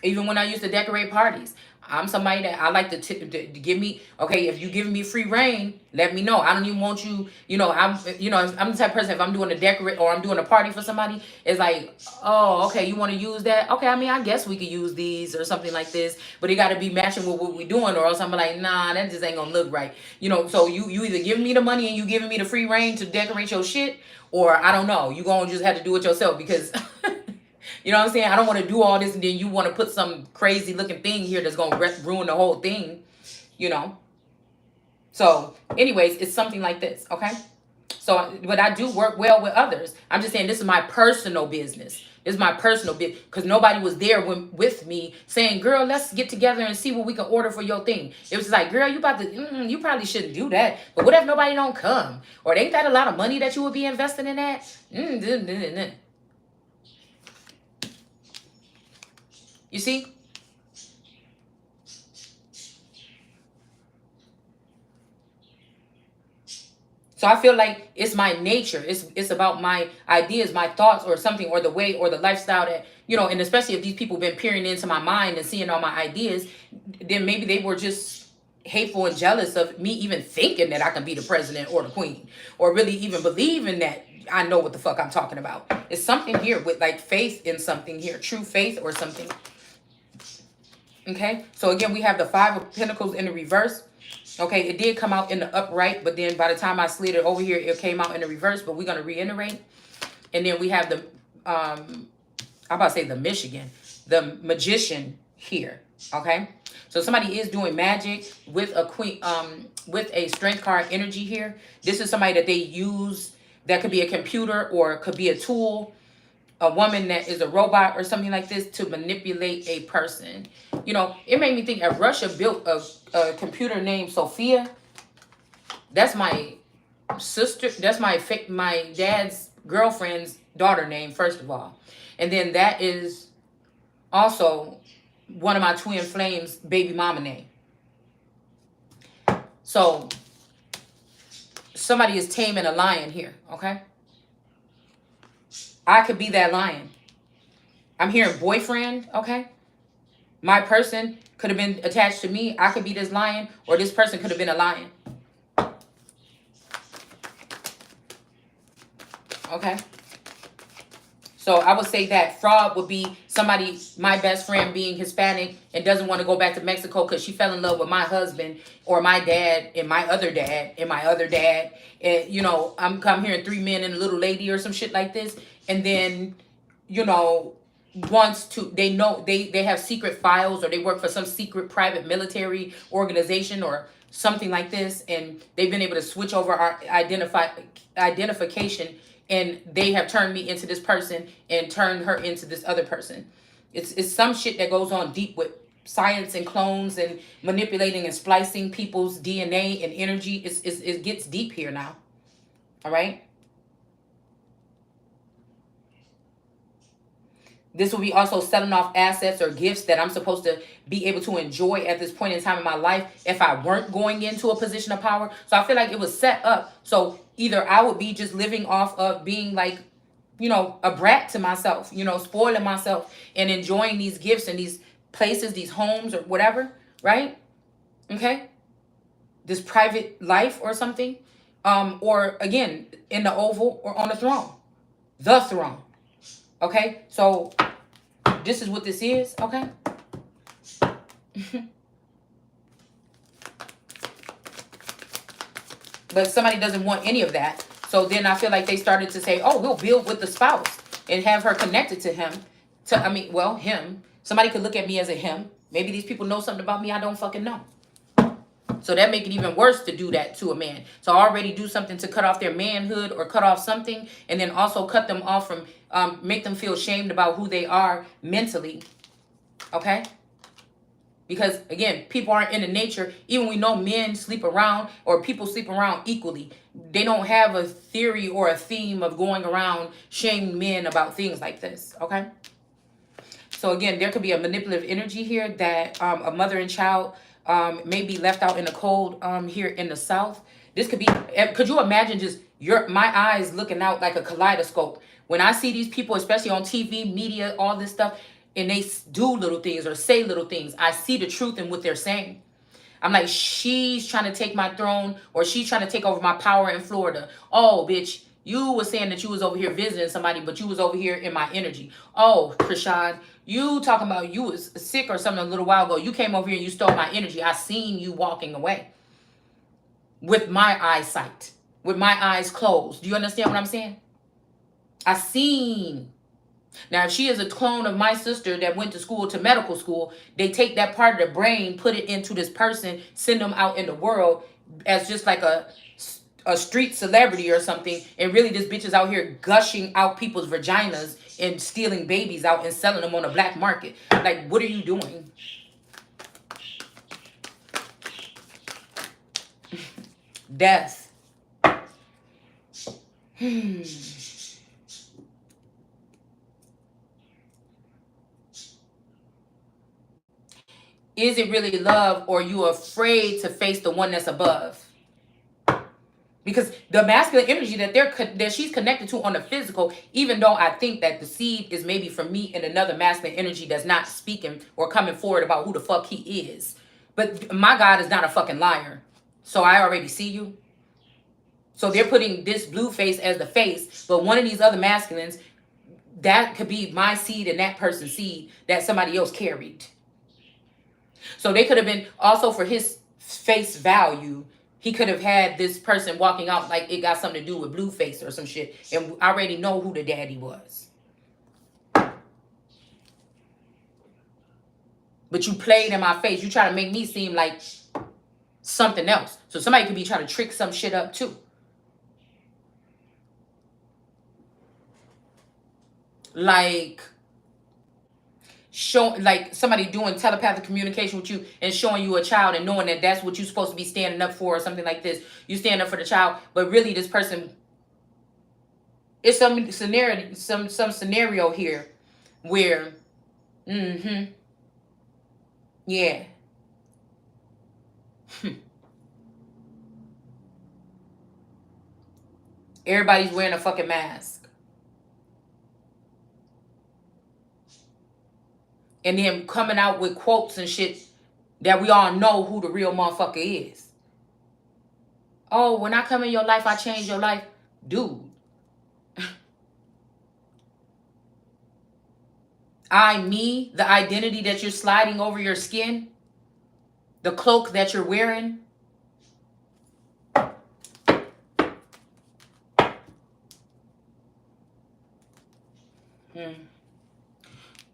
even when I used to decorate parties, I'm somebody that I like to give me, okay, if you giving me free reign, let me know. I don't even want you, you know, I'm the type of person, if I'm doing a decorate or I'm doing a party for somebody, it's like, oh, okay, you want to use that? Okay, I mean, I guess we could use these or something like this, but it got to be matching with what we're doing, or else I'm like, nah, that just ain't gonna look right. You know, so you either giving me the money and you giving me the free reign to decorate your shit, or I don't know, you gonna just have to do it yourself, because you know what I'm saying? I don't want to do all this and then you want to put some crazy looking thing here that's going to ruin the whole thing, you know? So, anyways, it's something like this, okay? So, but I do work well with others. I'm just saying this is my personal business. This is my personal bit, because nobody was there with me saying, girl, let's get together and see what we can order for your thing. It was like, girl, you about to, you probably shouldn't do that. But what if nobody don't come? Or ain't that a lot of money that you would be investing in that? You see? So I feel like it's my nature. It's about my ideas, my thoughts, or something, or the way, or the lifestyle that, you know, and especially if these people been peering into my mind and seeing all my ideas, then maybe they were just hateful and jealous of me even thinking that I can be the president or the queen, or really even believing that I know what the fuck I'm talking about. It's something here with like faith in something here, true faith or something. Okay, so again, we have the Five of Pentacles in the reverse. Okay, it did come out in the upright, but then by the time I slid it over here, it came out in the reverse, but we're going to reiterate. And then we have the, I'm about to say the Michigan, the Magician here. Okay, so somebody is doing magic with a queen, with a strength card energy here. This is somebody that they use, that could be a computer or it could be a tool, a woman that is a robot or something like this, to manipulate a person. You know, it made me think, if Russia built a computer named Sophia, that's my sister, that's my dad's girlfriend's daughter name, first of all. And then that is also one of my twin flames baby mama name. So somebody is taming a lion here, okay? I could be that lion. I'm hearing boyfriend, okay? My person could have been attached to me. I could be this lion, or this person could have been a lion. Okay? So I would say that fraud would be somebody, my best friend being Hispanic and doesn't want to go back to Mexico because she fell in love with my husband or my dad and my other dad and my other dad. And, you know, I'm hearing 3 men and a little lady or some shit like this. And then, you know, wants to, they know they have secret files, or they work for some secret private military organization or something like this. And they've been able to switch over our identification, and they have turned me into this person and turned her into this other person. It's some shit that goes on deep with science and clones and manipulating and splicing people's DNA and energy. It gets deep here now. All right. This will be also selling off assets or gifts that I'm supposed to be able to enjoy at this point in time in my life if I weren't going into a position of power. So I feel like it was set up. So either I would be just living off of being like, you know, a brat to myself, you know, spoiling myself and enjoying these gifts and these places, these homes or whatever, right? Okay. This private life or something. Or again, in the Oval or on the throne. The throne. Okay, so this is what this is, okay? But somebody doesn't want any of that. So then I feel like they started to say, oh, we'll build with the spouse. and have her connected to him. Him. Somebody could look at me as a him. Maybe these people know something about me I don't fucking know. So that make it even worse to do that to a man. So already do something to cut off their manhood or cut off something, and then also cut them off from, make them feel shamed about who they are mentally. Okay? Because, again, people aren't into nature. Even we know men sleep around, or people sleep around equally. They don't have a theory or a theme of going around shaming men about things like this. Okay? So, again, there could be a manipulative energy here that a mother and child may be left out in the cold here in the South. This could be, could you imagine just my eyes looking out like a kaleidoscope? When I see these people, especially on TV, media, all this stuff, and they do little things or say little things, I see the truth in what they're saying. I'm like, she's trying to take my throne, or she's trying to take over my power in Florida. Oh, bitch, you was saying that you was over here visiting somebody, but you was over here in my energy. Oh, Krishan, you talking about you was sick or something a little while ago. You came over here and you stole my energy. I seen you walking away with my eyesight, with my eyes closed. Do you understand what I'm saying? I seen. Now, if she is a clone of my sister that went to medical school, they take that part of the brain, put it into this person, send them out in the world as just like a street celebrity or something. And really, this bitch is out here gushing out people's vaginas and stealing babies out and selling them on the black market. Like, what are you doing? Death. Is it really love, or are you afraid to face the one that's above? Because the masculine energy that she's connected to on the physical, even though I think that the seed is maybe from me and another masculine energy that's not speaking or coming forward about who the fuck he is. But my God is not a fucking liar. So I already see you. So they're putting this blue face as the face, but one of these other masculines, that could be my seed and that person's seed that somebody else carried. So they could have been, also for his face value, he could have had this person walking out like it got something to do with Blueface or some shit. And I already know who the daddy was. But you played in my face. You try to make me seem like something else. So somebody could be trying to trick some shit up too. Like somebody doing telepathic communication with you and showing you a child and knowing that that's what you're supposed to be standing up for or something like this. You stand up for the child, but really this person, it's some scenario here where, yeah. Everybody's wearing a fucking mask. And then coming out with quotes and shit that we all know who the real motherfucker is. Oh, when I come in your life, I change your life. Dude. Me, the identity that you're sliding over your skin. The cloak that you're wearing.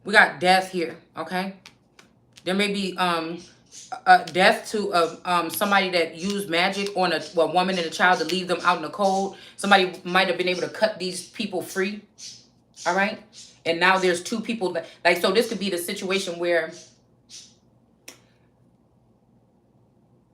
We got death here, okay? There may be death to somebody that used magic on a woman and a child to leave them out in the cold. Somebody might have been able to cut these people free, all right? And now there's two people that, so this could be the situation where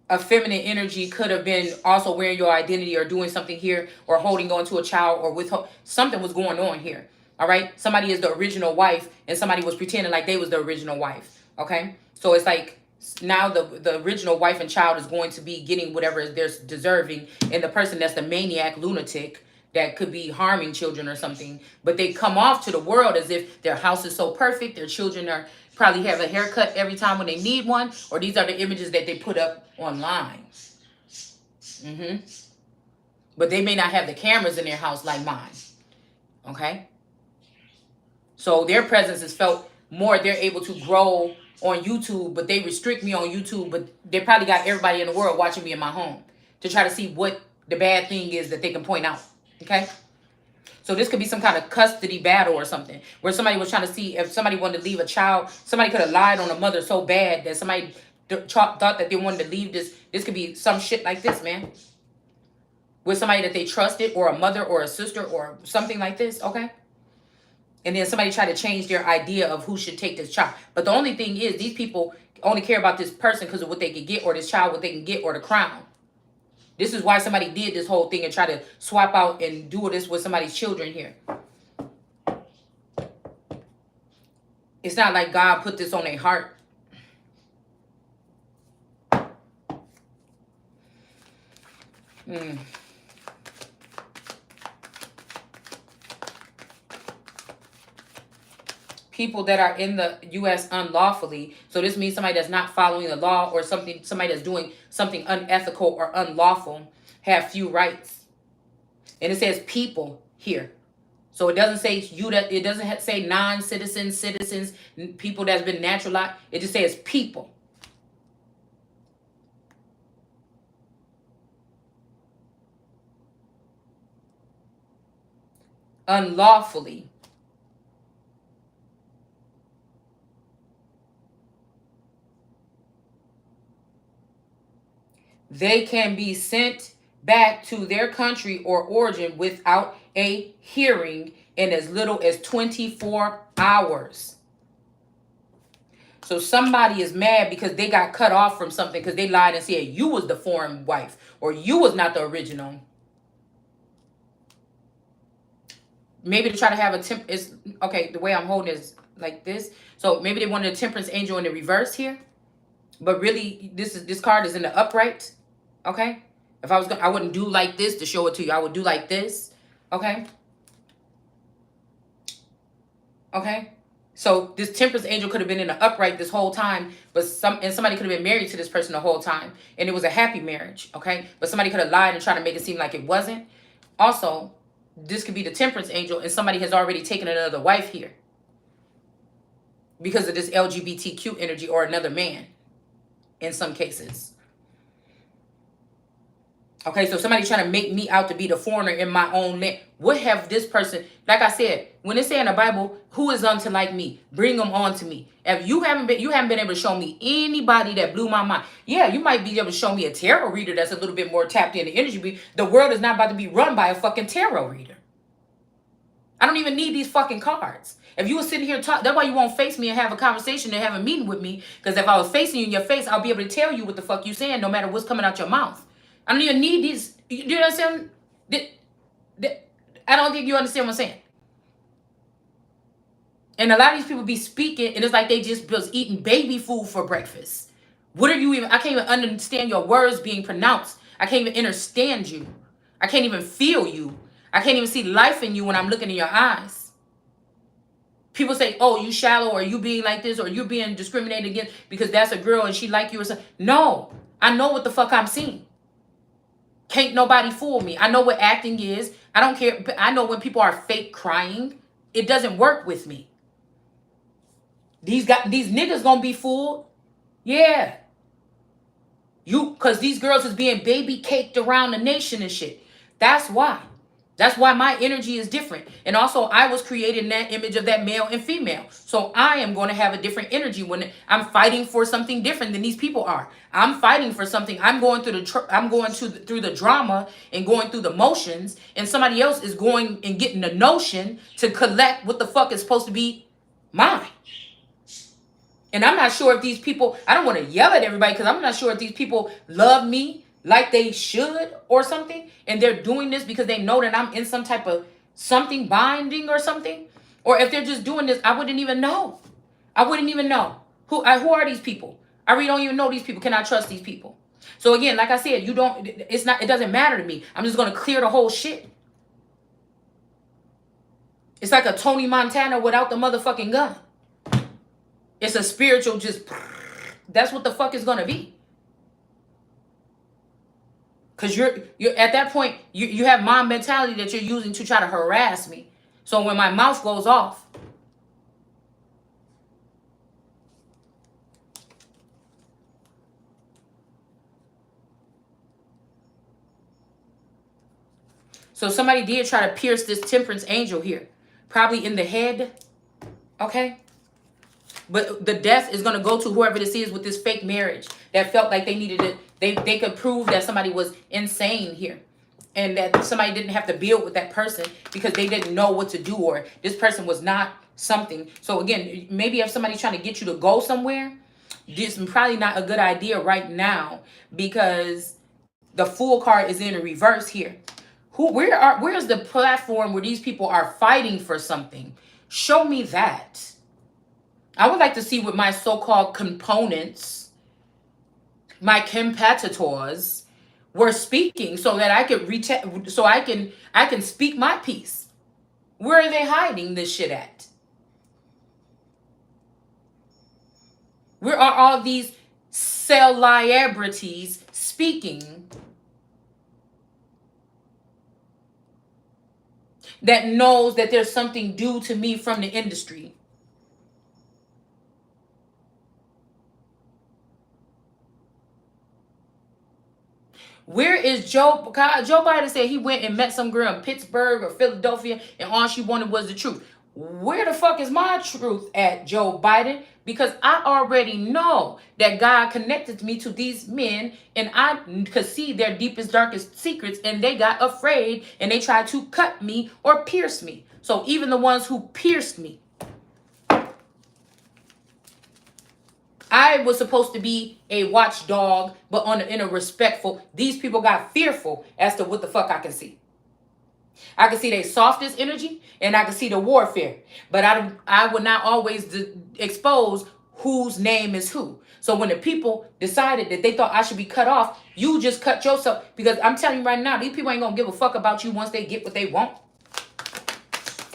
a feminine energy could have been also wearing your identity or doing something here or holding on to a child or with something was going on here. All right. Somebody is the original wife and somebody was pretending like they was the original wife. Okay. So it's like now the original wife and child is going to be getting whatever they're deserving. And the person that's the maniac lunatic that could be harming children or something. But they come off to the world as if their house is so perfect. Their children are probably have a haircut every time when they need one. Or these are the images that they put up online. But they may not have the cameras in their house like mine. Okay. So their presence is felt more. They're able to grow on YouTube, but they restrict me on YouTube. But they probably got everybody in the world watching me in my home to try to see what the bad thing is that they can point out. Okay? So this could be some kind of custody battle or something, where somebody was trying to see if somebody wanted to leave a child. Somebody could have lied on a mother so bad that somebody thought that they wanted to leave this. This could be some shit like this, man. With somebody that they trusted, or a mother or a sister or something like this, okay? And then somebody tried to change their idea of who should take this child. But the only thing is, these people only care about this person because of what they can get, or this child, what they can get, or the crown. This is why somebody did this whole thing and try to swap out and do this with somebody's children here. It's not like God put this on their heart. People that are in the U.S. unlawfully. So this means somebody that's not following the law, or somebody that's doing something unethical or unlawful, have few rights. And it says people here. So it doesn't say it doesn't say non-citizens, citizens, people that's been naturalized. It just says people. Unlawfully. They can be sent back to their country or origin without a hearing in as little as 24 hours. So somebody is mad because they got cut off from something because they lied and said you was the foreign wife or you was not the original. Maybe to try to have a okay, the way I'm holding is like this. So maybe they wanted a temperance angel in the reverse here. But really, this card is in the upright. Okay? If I was I wouldn't do like this to show it to you. I would do like this. Okay? Okay? So this temperance angel could have been in the upright this whole time, but somebody could have been married to this person the whole time, and it was a happy marriage, okay? But somebody could have lied and tried to make it seem like it wasn't. Also, this could be the temperance angel, and somebody has already taken another wife here because of this LGBTQ energy, or another man in some cases. Okay, so somebody's trying to make me out to be the foreigner in my own land. What have this person, like I said, when it say in the Bible, who is unto like me? Bring them on to me. If you haven't been able to show me anybody that blew my mind. Yeah, you might be able to show me a tarot reader that's a little bit more tapped into energy. The world is not about to be run by a fucking tarot reader. I don't even need these fucking cards. If you were sitting here talk, that's why you won't face me and have a conversation and have a meeting with me. Because if I was facing you in your face, I'll be able to tell you what the fuck you saying, no matter what's coming out your mouth. I don't even need these. Do you understand? I don't think you understand what I'm saying. And a lot of these people be speaking, and it's like they just was eating baby food for breakfast. What are you even? I can't even understand your words being pronounced. I can't even understand you. I can't even feel you. I can't even see life in you when I'm looking in your eyes. People say, oh, you shallow, or you being like this, or you being discriminated against because that's a girl and she like you or something. No, I know what the fuck I'm seeing. Can't nobody fool me. I know what acting is. I don't care. I know when people are fake crying. It doesn't work with me. These niggas gonna be fooled. Yeah. Cause these girls is being baby caked around the nation and shit. That's why. That's why my energy is different. And also, I was created in that image of that male and female. So I am going to have a different energy when I'm fighting for something different than these people are. I'm fighting for something. I'm going through through the drama and going through the motions, and somebody else is going and getting the notion to collect what the fuck is supposed to be mine. And I'm not sure if these people, I don't want to yell at everybody because I'm not sure if these people love me like they should or something, and they're doing this because they know that I'm in some type of something binding or something, or if they're just doing this, I wouldn't even know. I wouldn't even know. Who are these people? I really don't even know these people. Can I trust these people? So again, like I said, it doesn't matter to me. I'm just going to clear the whole shit. It's like a Tony Montana without the motherfucking gun. It's a spiritual that's what the fuck is going to be. Because you're at that point, you have mom mentality that you're using to try to harass me. So when my mouth goes off, So somebody did try to pierce this temperance angel here. Probably in the head. Okay? But the death is going to go to whoever this is with this fake marriage that felt like they needed it. They could prove that somebody was insane here. And that somebody didn't have to build with that person because they didn't know what to do, or this person was not something. So again, maybe if somebody's trying to get you to go somewhere, this is probably not a good idea right now because the Fool card is in reverse here. Where's the platform where these people are fighting for something? Show me that. I would like to see what my so-called components, my competitors, were speaking so that I could I can speak my piece. Where are they hiding this shit at? Where are all these celebrities speaking that knows that there's something due to me from the industry? Where is Joe? Joe Biden said he went and met some girl in Pittsburgh or Philadelphia, and all she wanted was the truth. Where the fuck is my truth at, Joe Biden? Because I already know that God connected me to these men, and I could see their deepest, darkest secrets, and they got afraid, and they tried to cut me or pierce me. So even the ones who pierced me, I was supposed to be a watchdog, but in a respectful. These people got fearful as to what the fuck I can see. I can see their softest energy, and I can see the warfare. But I would not always expose whose name is who. So when the people decided that they thought I should be cut off, you just cut yourself. Because I'm telling you right now, these people ain't going to give a fuck about you once they get what they want.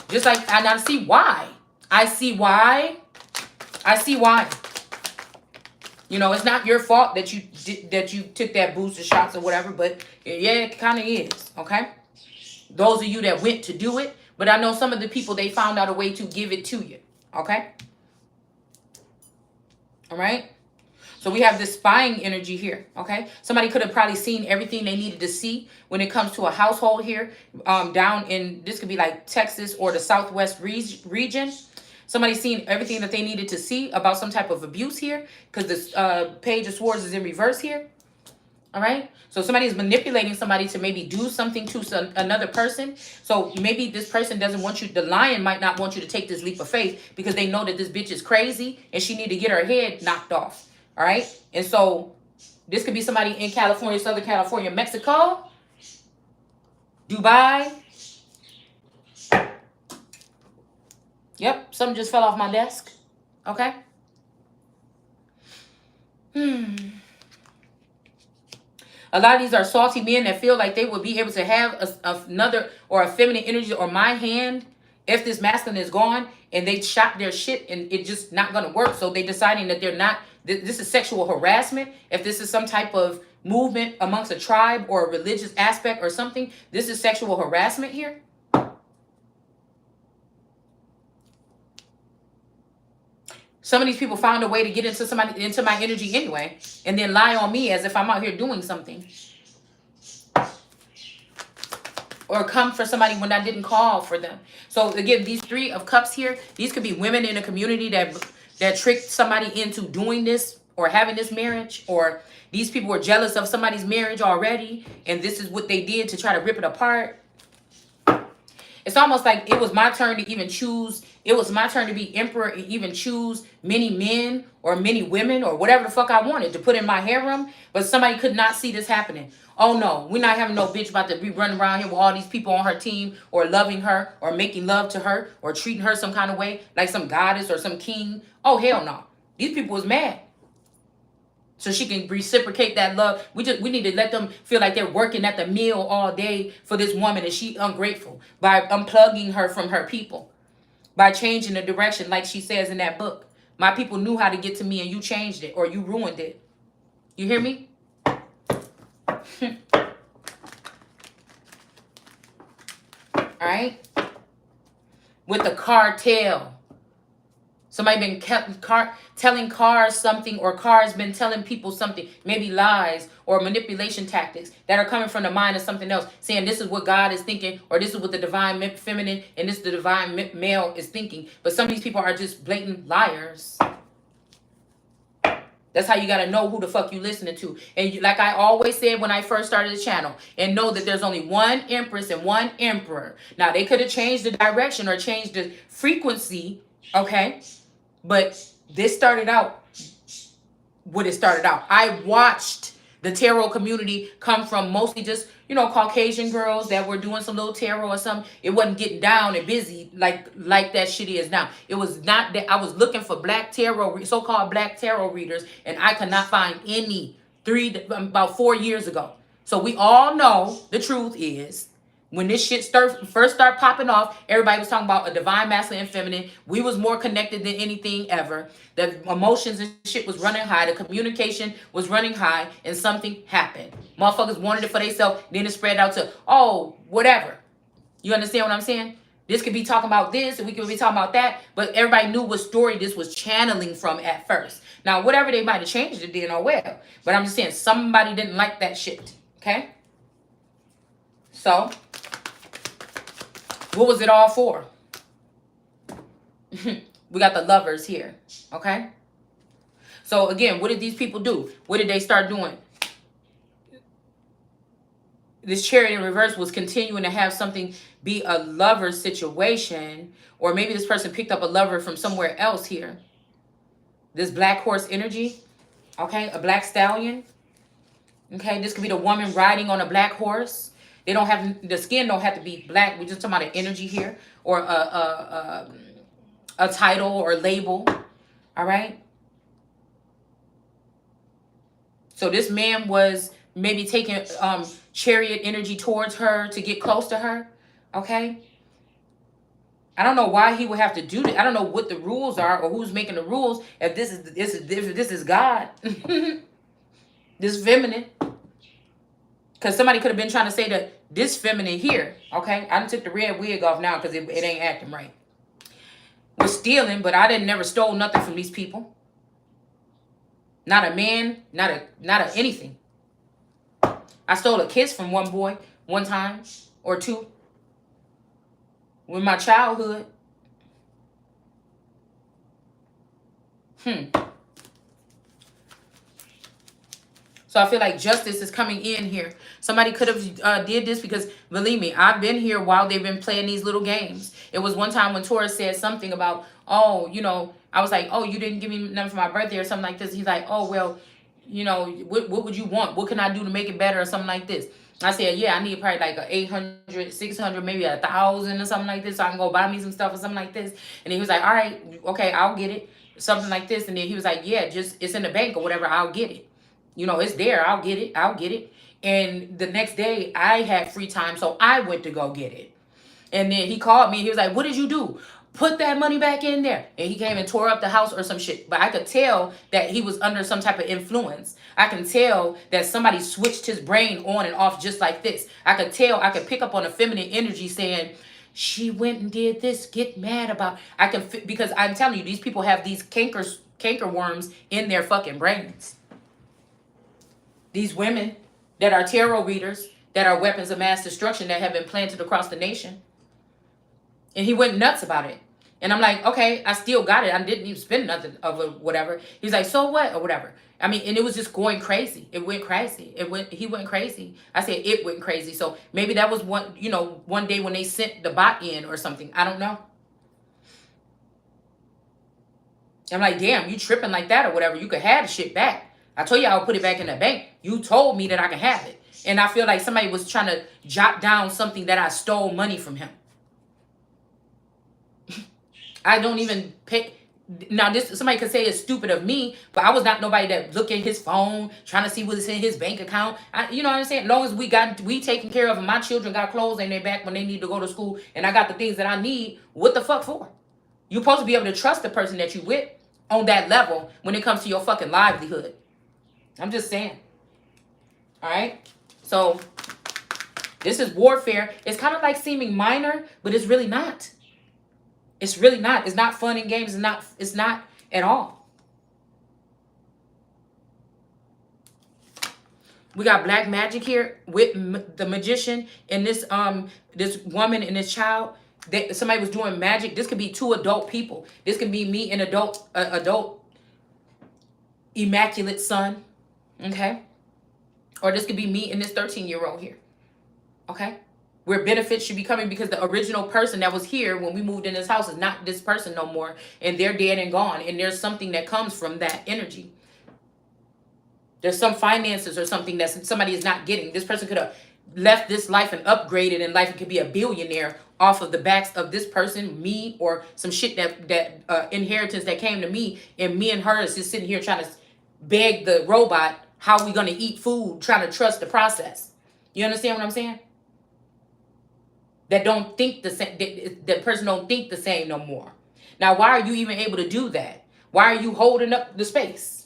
Just like, and I see why. I see why. I see why. You know, it's not your fault that you took that booster shots or whatever, but yeah, it kind of is, okay? Those of you that went to do it, but I know some of the people, they found out a way to give it to you, okay? All right? So we have this spying energy here, okay? Somebody could have probably seen everything they needed to see when it comes to a household here, down in, this could be like Texas or the Southwest region. Somebody's seen everything that they needed to see about some type of abuse here because this Page of Swords is in reverse here. All right. So somebody is manipulating somebody to maybe do something to another person. So maybe this person doesn't want you. The lion might not want you to take this leap of faith because they know that this bitch is crazy and she need to get her head knocked off. All right. And so this could be somebody in California, Southern California, Mexico, Dubai. Yep, something just fell off my desk. Okay. A lot of these are salty men that feel like they would be able to have another or a feminine energy or my hand if this masculine is gone, and they shot their shit and it just not going to work. So they deciding that they're not, this is sexual harassment. If this is some type of movement amongst a tribe or a religious aspect or something, this is sexual harassment here. Some of these people found a way to get into my energy anyway, and then lie on me as if I'm out here doing something. Or come for somebody when I didn't call for them. So again, these Three of Cups here, these could be women in a community that tricked somebody into doing this or having this marriage, or these people were jealous of somebody's marriage already, and this is what they did to try to rip it apart. It's almost like it was my turn to even choose. It was my turn to be emperor and even choose many men or many women or whatever the fuck I wanted to put in my harem. But somebody could not see this happening. Oh no, we're not having no bitch about to be running around here with all these people on her team or loving her or making love to her or treating her some kind of way like some goddess or some king. Oh hell no. These people was mad. So she can reciprocate that love. We need to let them feel like they're working at the mill all day for this woman and she ungrateful by unplugging her from her people, by changing the direction like she says in that book. My people knew how to get to me and you changed it or you ruined it. You hear me? All right? With the cartel. Somebody been telling cars something, or cars been telling people something, maybe lies or manipulation tactics that are coming from the mind of something else, saying this is what God is thinking, or this is what the divine feminine and this the divine male is thinking. But some of these people are just blatant liars. That's how you got to know who the fuck you listening to. And like I always said when I first started the channel, and know that there's only one empress and one emperor. Now, they could have changed the direction or changed the frequency, okay? But this started out what it started out. I watched the tarot community come from mostly just, you know, Caucasian girls that were doing some little tarot or something. It wasn't getting down and busy like that shit is now. It was not that. I was looking for black tarot, so-called black tarot readers, and I could not find any about 4 years ago. So we all know the truth is, when this shit first start popping off, everybody was talking about a divine masculine and feminine. We was more connected than anything ever. The emotions and shit was running high. The communication was running high, and something happened. Motherfuckers wanted it for themselves. Then it spread out to, oh, whatever. You understand what I'm saying? This could be talking about this, and we could be talking about that. But everybody knew what story this was channeling from at first. Now, whatever they might have changed it, then oh well. But I'm just saying, somebody didn't like that shit. Okay? So, what was it all for? We got the lovers here, okay? So again, what did these people do? What did they start doing? This Chariot in reverse was continuing to have something be a lover situation, or maybe this person picked up a lover from somewhere else here. This black horse energy, okay? A black stallion, okay? This could be the woman riding on a black horse. They don't have, the skin don't have to be black. We're just talking about an energy here, or a title or label. All right. So this man was maybe taking chariot energy towards her to get close to her. Okay. I don't know why he would have to do that. I don't know what the rules are or who's making the rules. If this is God, this feminine. Because somebody could have been trying to say that this feminine here, okay? I done took the red wig off now because it ain't acting right. Was stealing, but I didn't never stole nothing from these people. Not a man, not a anything. I stole a kiss from one boy one time or two. In my childhood. So I feel like justice is coming in here. Somebody could have did this because, believe me, I've been here while they've been playing these little games. It was one time when Taurus said something about, oh, you know, I was like, oh, you didn't give me nothing for my birthday or something like this. He's like, oh, well, you know, what would you want? What can I do to make it better or something like this? I said, yeah, I need probably like a 800, 600, maybe 1,000 or something like this. So I can go buy me some stuff or something like this. And he was like, all right, okay, I'll get it. Something like this. And then he was like, yeah, just it's in the bank or whatever. I'll get it. You know, it's there. I'll get it. I'll get it. And the next day I had free time. So I went to go get it. And then he called me. He was like, what did you do? Put that money back in there. And he came and tore up the house or some shit. But I could tell that he was under some type of influence. I can tell that somebody switched his brain on and off just like this. I could tell, I could pick up on the feminine energy saying, she went and did this, get mad about. I can, because I'm telling you, these people have these canker worms in their fucking brains. These women that are tarot readers, that are weapons of mass destruction that have been planted across the nation. And he went nuts about it. And I'm like, okay, I still got it. I didn't even spend nothing of it, whatever. He's like, so what? Or whatever. I mean, and it was just going crazy. It went crazy. He went crazy. I said it went crazy. So maybe that was one day when they sent the bot in or something. I don't know. I'm like, damn, you tripping like that or whatever. You could have the shit back. I told you I would put it back in the bank. You told me that I can have it. And I feel like somebody was trying to jot down something that I stole money from him. I don't even pay. Now, this somebody could say it's stupid of me, but I was not nobody that look at his phone, trying to see what's in his bank account. You know what I'm saying? As long as we taken care of and my children got clothes in their back when they need to go to school, and I got the things that I need, what the fuck for? You're supposed to be able to trust the person that you with on that level when it comes to your fucking livelihood. I'm just saying. All right? So, this is warfare. It's kind of like seeming minor, but it's really not. It's really not. It's not fun and games. It's not at all. We got black magic here with the magician and this woman and this child. Somebody was doing magic. This could be two adult people. This could be me and adult immaculate son. Okay. Or this could be me and this 13-year-old here. Okay. Where benefits should be coming because the original person that was here when we moved in this house is not this person no more. And they're dead and gone. And there's something that comes from that energy. There's some finances or something that somebody is not getting. This person could have left this life and upgraded in life and could be a billionaire off of the backs of this person, me, or some shit that inheritance that came to me. And me and her is just sitting here trying to beg the robot how we going to eat food, trying to trust the process. You understand what I'm saying? That don't think the same. That person don't think the same no more. Now, why are you even able to do that? Why are you holding up the space?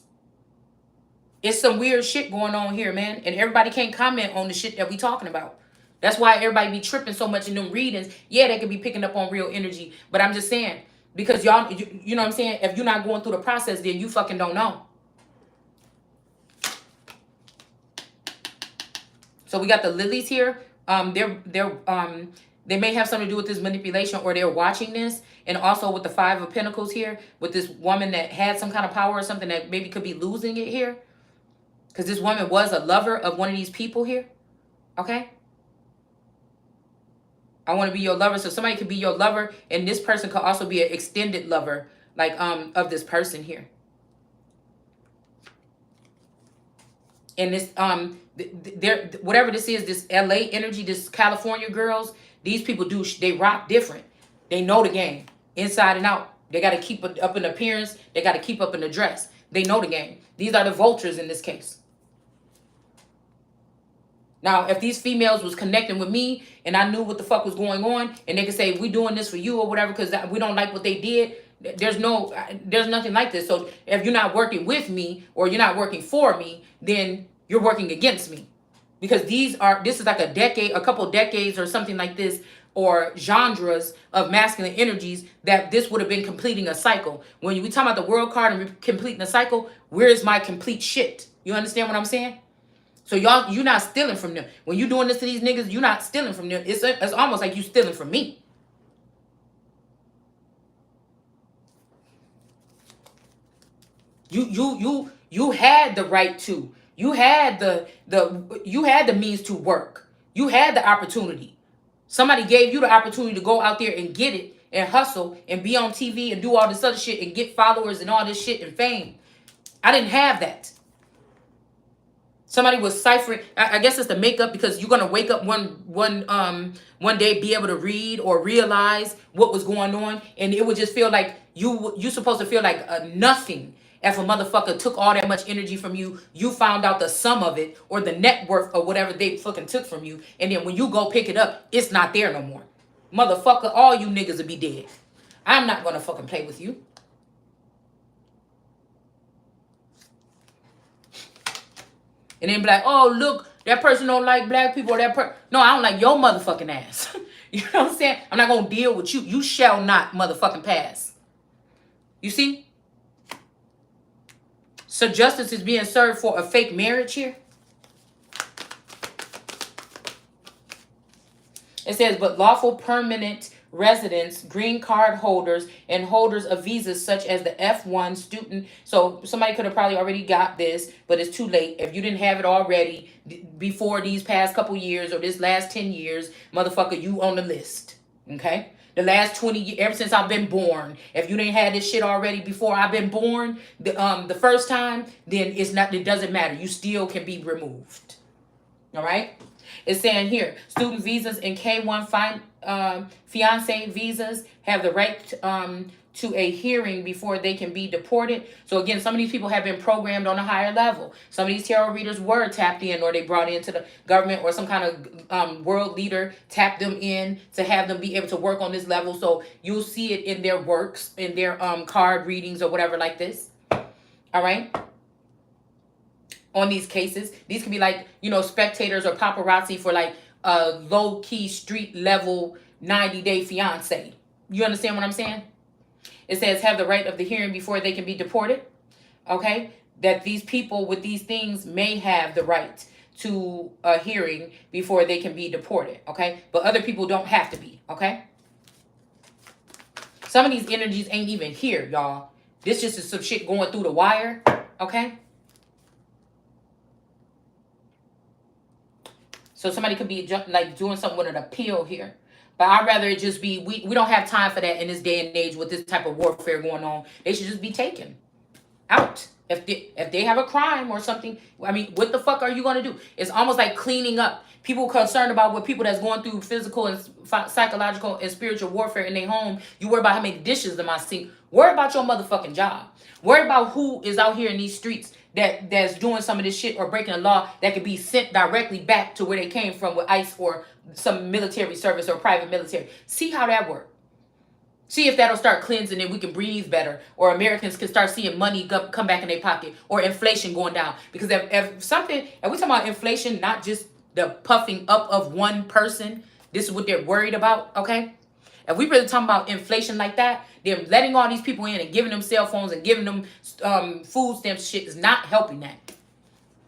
It's some weird shit going on here, man. And everybody can't comment on the shit that we talking about. That's why everybody be tripping so much in them readings. Yeah, they could be picking up on real energy. But I'm just saying, because y'all, you know what I'm saying? If you're not going through the process, then you fucking don't know. So we got the lilies here. They may have something to do with this manipulation, or they're watching this. And also with the 5 of Pentacles here, with this woman that had some kind of power or something that maybe could be losing it here. Because this woman was a lover of one of these people here. Okay? I want to be your lover. So somebody could be your lover. And this person could also be an extended lover. Like, of this person here. And this, whatever this is, this LA energy, this California girls, these people they rock different. They know the game inside and out. They got to keep up an appearance. They got to keep up in the dress. They know the game. These are the vultures in this case. Now, if these females was connecting with me and I knew what the fuck was going on, and they could say, we doing this for you or whatever because we don't like what they did, there's nothing like this. So if you're not working with me or you're not working for me, then you're working against me. Because this is like a couple decades or something like this, or genres of masculine energies that this would have been completing a cycle. When we talk about the world card and completing a cycle, where's my complete shit? You understand what I'm saying? So you're not stealing from them. When you're doing this to these niggas, you're not stealing from them. It's almost like you stealing from me. You had the right to. You had the means to work. You had the opportunity. Somebody gave you the opportunity to go out there and get it and hustle and be on TV and do all this other shit and get followers and all this shit and fame. I didn't have that. Somebody was ciphering. I guess it's the makeup, because you're gonna wake up one day, be able to read or realize what was going on, and it would just feel like you're supposed to feel like nothing. If a motherfucker took all that much energy from you, you found out the sum of it or the net worth or whatever they fucking took from you, and then when you go pick it up, it's not there no more. Motherfucker, all you niggas will be dead. I'm not gonna fucking play with you. And then be like, oh, look, that person don't like black people. Or no, I don't like your motherfucking ass. You know what I'm saying? I'm not going to deal with you. You shall not motherfucking pass. You see? So justice is being served for a fake marriage here. It says, but lawful permanent residents, green card holders, and holders of visas such as the F1 student. So somebody could have probably already got this, but it's too late. If you didn't have it already before these past couple years or this last 10 years, motherfucker, you on the list. Okay? The last 20 years, ever since I've been born, if you didn't have this shit already before I've been born, the first time, then it doesn't matter. You still can be removed. All right? It's saying here, student visas and K1 fiancé visas have the right to a hearing before they can be deported. So again, some of these people have been programmed on a higher level. Some of these tarot readers were tapped in, or they brought into the government, or some kind of world leader tapped them in to have them be able to work on this level. So you'll see it in their works, in their card readings or whatever like this. All right? On these cases, these can be like, spectators or paparazzi for like a low-key street level 90-day fiance. You understand what I'm saying? It says have the right of the hearing before they can be deported. Okay, that these people with these things may have the right to a hearing before they can be deported. Okay, but other people don't have to be. Okay, some of these energies ain't even here, y'all. This just is some shit going through the wire. Okay, so somebody could be like doing something with an appeal here. But I'd rather it just be, we don't have time for that in this day and age with this type of warfare going on. They should just be taken out. If they have a crime or something, I mean, what the fuck are you going to do? It's almost like cleaning up. People concerned about what people that's going through physical and psychological and spiritual warfare in their home. You worry about how many dishes in my sink. Worry about your motherfucking job. Worry about who is out here in these streets that's doing some of this shit or breaking a law that could be sent directly back to where they came from with ICE or some military service or private military. See how that works. See if that'll start cleansing and we can breathe better, or Americans can start seeing money come back in their pocket, or inflation going down. Because if we talking about inflation, not just the puffing up of one person, this is what they're worried about, okay? If we really talking about inflation like that, then letting all these people in and giving them cell phones and giving them food stamps shit is not helping that.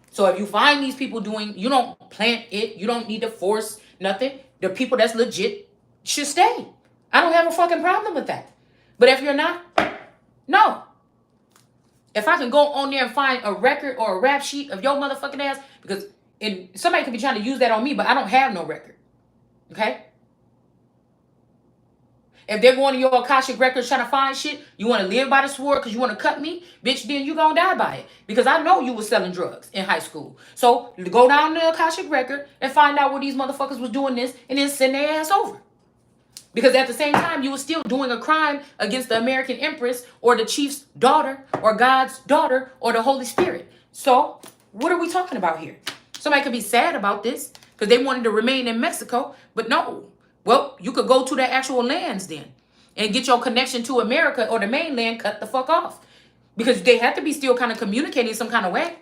So if you find these people doing, you don't plant it, you don't need to force nothing. The people that's legit should stay. I don't have a fucking problem with that. But if you're not, no. If I can go on there and find a record or a rap sheet of your motherfucking ass, because somebody could be trying to use that on me, but I don't have no record. Okay? If they're going to your Akashic records trying to find shit, you want to live by the sword because you want to cut me, bitch, then you gonna die by it. Because I know you was selling drugs in high school. So go down to the Akashic record and find out where these motherfuckers was doing this and then send their ass over. Because at the same time, you were still doing a crime against the American Empress or the chief's daughter or God's daughter or the Holy Spirit. So what are we talking about here? Somebody could be sad about this because they wanted to remain in Mexico, but no. Well, you could go to the actual lands then and get your connection to America or the mainland cut the fuck off. Because they have to be still kind of communicating some kind of way.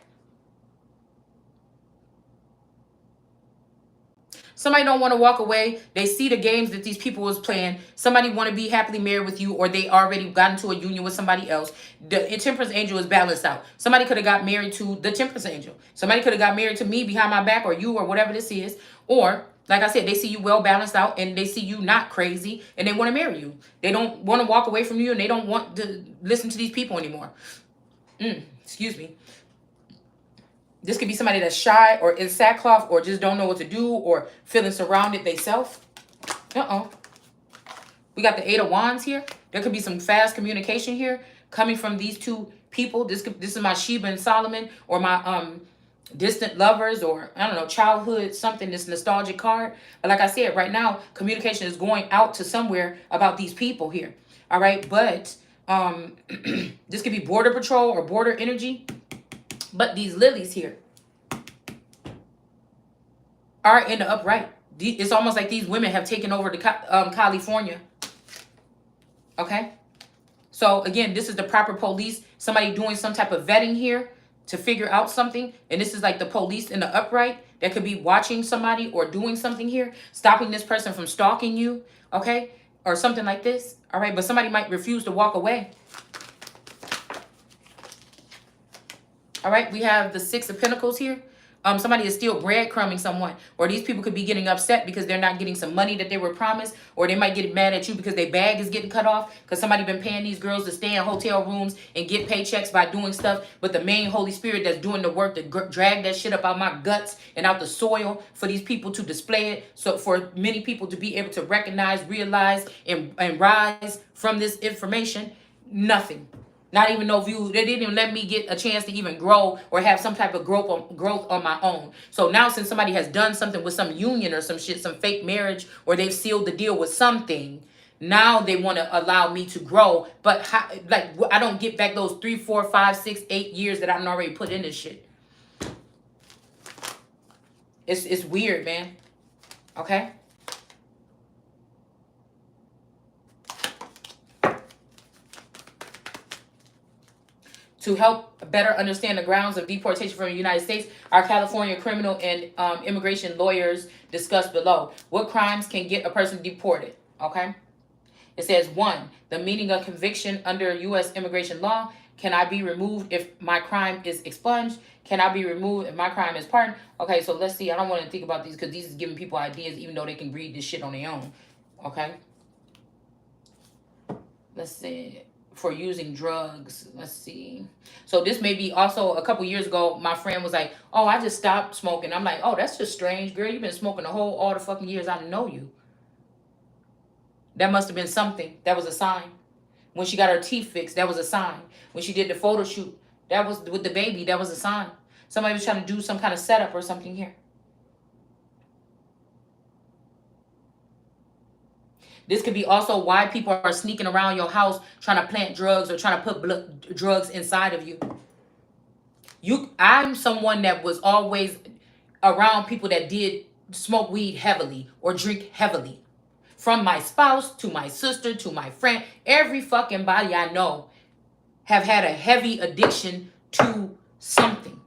Somebody don't want to walk away. They see the games that these people was playing. Somebody want to be happily married with you, or they already got into a union with somebody else. The Temperance Angel is balanced out. Somebody could have got married to the Temperance Angel. Somebody could have got married to me behind my back, or you, or whatever this is. Or, like I said, they see you well balanced out, and they see you not crazy, and they want to marry you. They don't want to walk away from you, and they don't want to listen to these people anymore. Excuse me. This could be somebody that's shy or in sackcloth or just don't know what to do or feeling surrounded themselves. We got the Eight of Wands here. There could be some fast communication here coming from these two people. This is my Sheba and Solomon, or my distant lovers, or I don't know, childhood, something, this nostalgic card. But like I said, right now, communication is going out to somewhere about these people here. All right, but this could be border patrol or border energy. But these lilies here are in the upright. It's almost like these women have taken over to California. Okay? So, again, this is the proper police. Somebody doing some type of vetting here to figure out something. And this is like the police in the upright that could be watching somebody or doing something here, stopping this person from stalking you. Okay? Or something like this. All right? But somebody might refuse to walk away. All right, we have the Six of Pentacles here. Somebody is still breadcrumbing someone. Or these people could be getting upset because they're not getting some money that they were promised. Or they might get mad at you because their bag is getting cut off. Because somebody been paying these girls to stay in hotel rooms and get paychecks by doing stuff. But the main Holy Spirit that's doing the work to drag that shit up out my guts and out the soil for these people to display it. So for many people to be able to recognize, realize, and rise from this information, nothing. Not even no view. They didn't even let me get a chance to even grow or have some type of growth on my own. So now since somebody has done something with some union or some shit, some fake marriage, or they've sealed the deal with something, now they want to allow me to grow. But I don't get back those 3, 4, 5, 6, 8 years that I've already put in this shit. It's weird, man. Okay? To help better understand the grounds of deportation from the United States, our California criminal and immigration lawyers discuss below. What crimes can get a person deported? Okay? It says, 1, the meaning of conviction under U.S. immigration law. Can I be removed if my crime is expunged? Can I be removed if my crime is pardoned? Okay, so let's see. I don't want to think about these because these is giving people ideas even though they can read this shit on their own. Okay? Let's see. For using drugs. Let's see. So this may be also a couple years ago, my friend was like, oh, I just stopped smoking. I'm like, oh, that's just strange. Girl, you've been smoking all the fucking years I know you. That must have been something. That was a sign. When she got her teeth fixed, that was a sign. When she did the photo shoot, that was with the baby, that was a sign. Somebody was trying to do some kind of setup or something here. This could be also why people are sneaking around your house trying to plant drugs or trying to put drugs inside of you. I'm someone that was always around people that did smoke weed heavily or drink heavily. From my spouse to my sister to my friend, every fucking body I know have had a heavy addiction to something.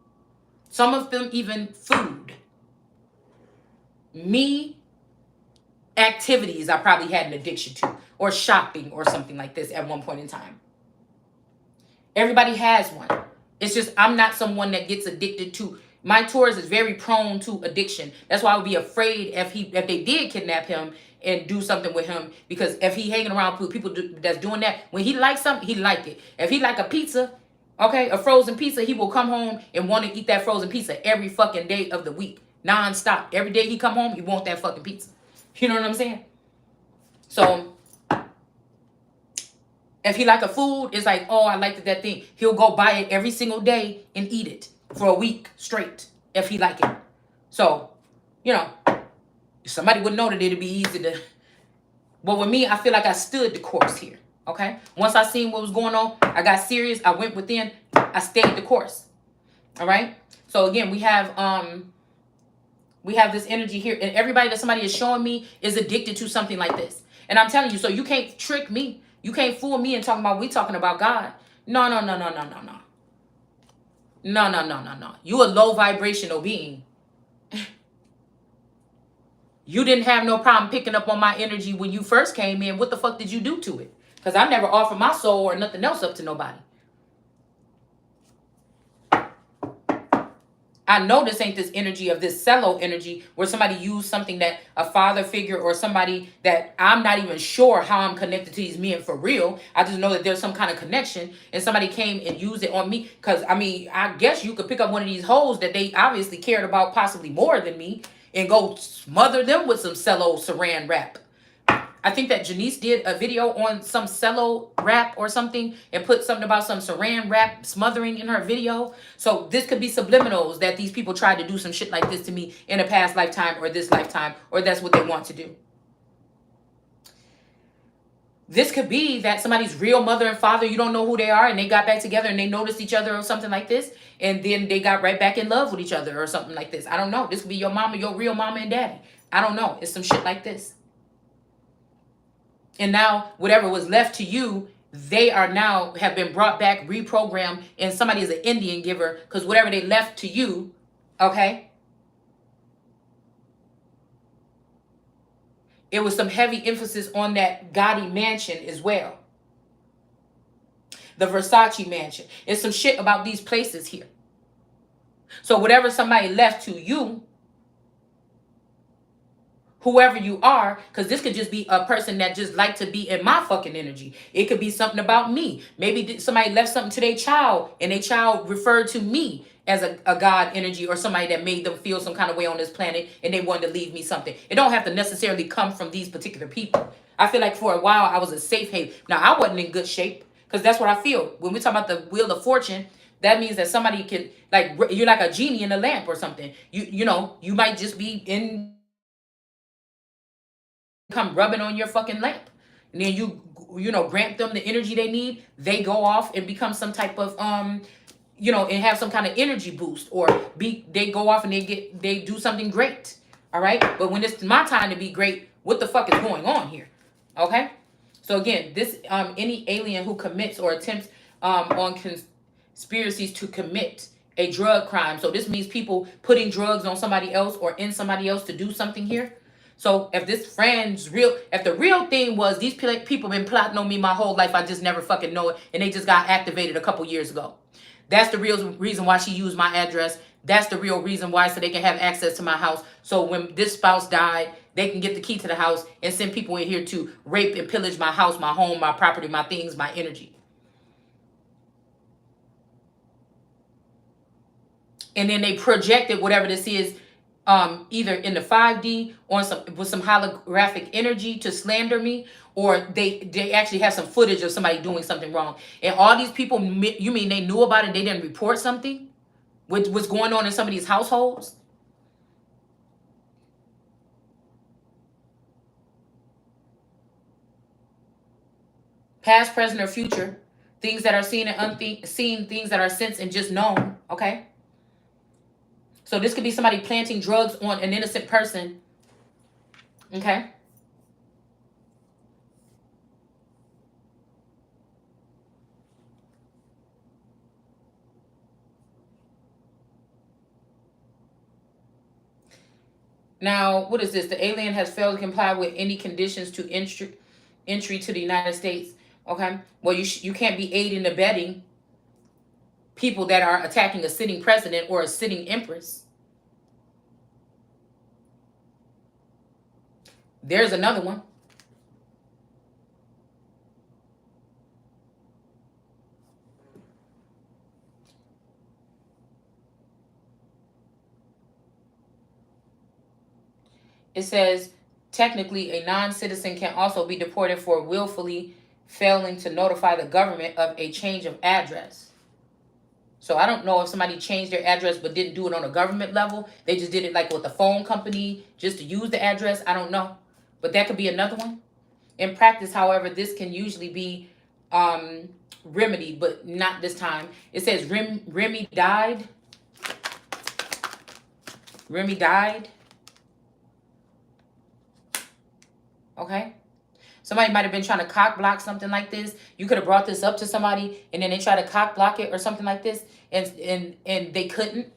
Some of them even food. Me, activities I probably had an addiction to, or shopping or something like this at one point in time. Everybody has one. It's just I'm not someone that gets addicted to. My Taurus is very prone to addiction. That's why I would be afraid if they did kidnap him and do something with him, because if he hanging around people that's doing that, when he likes something, he like it. If he like a pizza, okay, a frozen pizza, he will come home and want to eat that frozen pizza every fucking day of the week, non-stop. Every day he come home, he want that fucking pizza. You know what I'm saying? So if he like a food, it's like, oh, I liked that thing. He'll go buy it every single day and eat it for a week straight if he like it. So, you know, if somebody would know that it'd be easy to. But with me, I feel like I stood the course here. Okay? Once I seen what was going on, I got serious. I went within. I stayed the course. All right? So again, we have this energy here, and everybody that somebody is showing me is addicted to something like this. And I'm telling you, so you can't trick me. You can't fool me and talking about God. No. No. You a low vibrational being. You didn't have no problem picking up on my energy when you first came in. What the fuck did you do to it? Because I never offered my soul or nothing else up to nobody. I know this ain't this energy of this cello energy where somebody used something that a father figure or somebody that I'm not even sure how I'm connected to these men for real. I just know that there's some kind of connection and somebody came and used it on me. Because, I mean, I guess you could pick up one of these hoes that they obviously cared about possibly more than me and go smother them with some cello saran wrap. I think that Janice did a video on some cello wrap or something and put something about some saran wrap smothering in her video. So this could be subliminals that these people tried to do some shit like this to me in a past lifetime or this lifetime, or that's what they want to do. This could be that somebody's real mother and father, you don't know who they are, and they got back together and they noticed each other or something like this, and then they got right back in love with each other or something like this. I don't know. This could be your mama, your real mama and daddy. I don't know. It's some shit like this. And now whatever was left to you, they are now have been brought back, reprogrammed, and somebody is an Indian giver because whatever they left to you, okay, it was some heavy emphasis on that gaudy mansion as well. The Versace mansion. It's some shit about these places here. So whatever somebody left to you, whoever you are, because this could just be a person that just like to be in my fucking energy. It could be something about me. Maybe somebody left something to their child and their child referred to me as a God energy or somebody that made them feel some kind of way on this planet and they wanted to leave me something. It don't have to necessarily come from these particular people. I feel like for a while I was a safe haven. Now I wasn't in good shape because that's what I feel. When we talk about the Wheel of Fortune, that means that somebody can, like, you're like a genie in a lamp or something. You know, you might just be in, come rubbing on your fucking lamp, and then you know, grant them the energy they need. They go off and become some type of you know, and have some kind of energy boost, or they go off and they do something great. All right, but when it's my time to be great, what the fuck is going on here? Okay, so again, this any alien who commits or attempts on conspiracies to commit a drug crime. So this means people putting drugs on somebody else or in somebody else to do something here. So if this friend's real, if the real thing was these people been plotting on me my whole life, I just never fucking know it, and they just got activated a couple years ago. That's the real reason why she used my address. That's the real reason why, so they can have access to my house. So when this spouse died, they can get the key to the house and send people in here to rape and pillage my house, my home, my property, my things, my energy. And then they projected whatever this is, either in the 5D on some with some holographic energy to slander me, or they actually have some footage of somebody doing something wrong. And all these people, you mean they knew about it, they didn't report something with what's going on in some of these households? Past, present, or future, things that are seen and unseen, things that are sensed and just known. Okay, so this could be somebody planting drugs on an innocent person. Okay. Now, what is this? The alien has failed to comply with any conditions to entry to the United States. Okay. Well, you can't be aiding and abetting people that are attacking a sitting president or a sitting empress. There's another one. It says, technically, a non-citizen can also be deported for willfully failing to notify the government of a change of address. So I don't know if somebody changed their address but didn't do it on a government level. They just did it like with the phone company just to use the address. I don't know. But that could be another one. In practice, however, this can usually be remedied, but not this time. It says Remy died. Remy died. Okay. Somebody might have been trying to cock block something like this. You could have brought this up to somebody and then they try to cock block it or something like this, and they couldn't.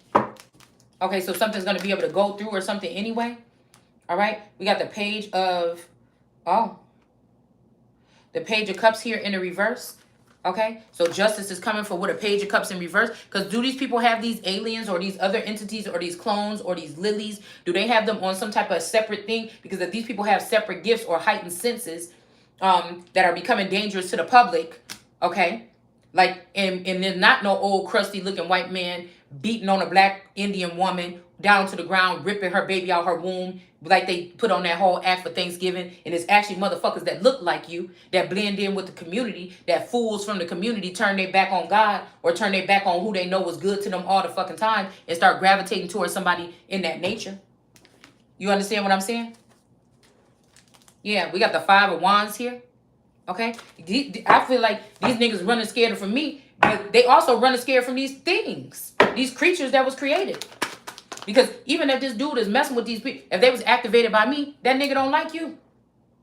Okay, so something's going to be able to go through or something anyway. All right. We got the page of, the page of cups here in the reverse. Okay, so justice is coming for what a page of cups in reverse. Because do these people have these aliens or these other entities or these clones or these lilies? Do they have them on some type of separate thing? Because if these people have separate gifts or heightened senses that are becoming dangerous to the public, okay, like, and there's not no old crusty looking white man beating on a black Indian woman down to the ground, ripping her baby out her womb, like they put on that whole act for Thanksgiving, and it's actually motherfuckers that look like you, that blend in with the community, that fools from the community turn their back on God or turn their back on who they know was good to them all the fucking time and start gravitating towards somebody in that nature. You understand what I'm saying? Yeah, we got the 5 of Wands here. Okay? I feel like these niggas running scared from me, but they also running scared from these things, these creatures that was created. Because even if this dude is messing with these people, if they was activated by me, that nigga don't like you.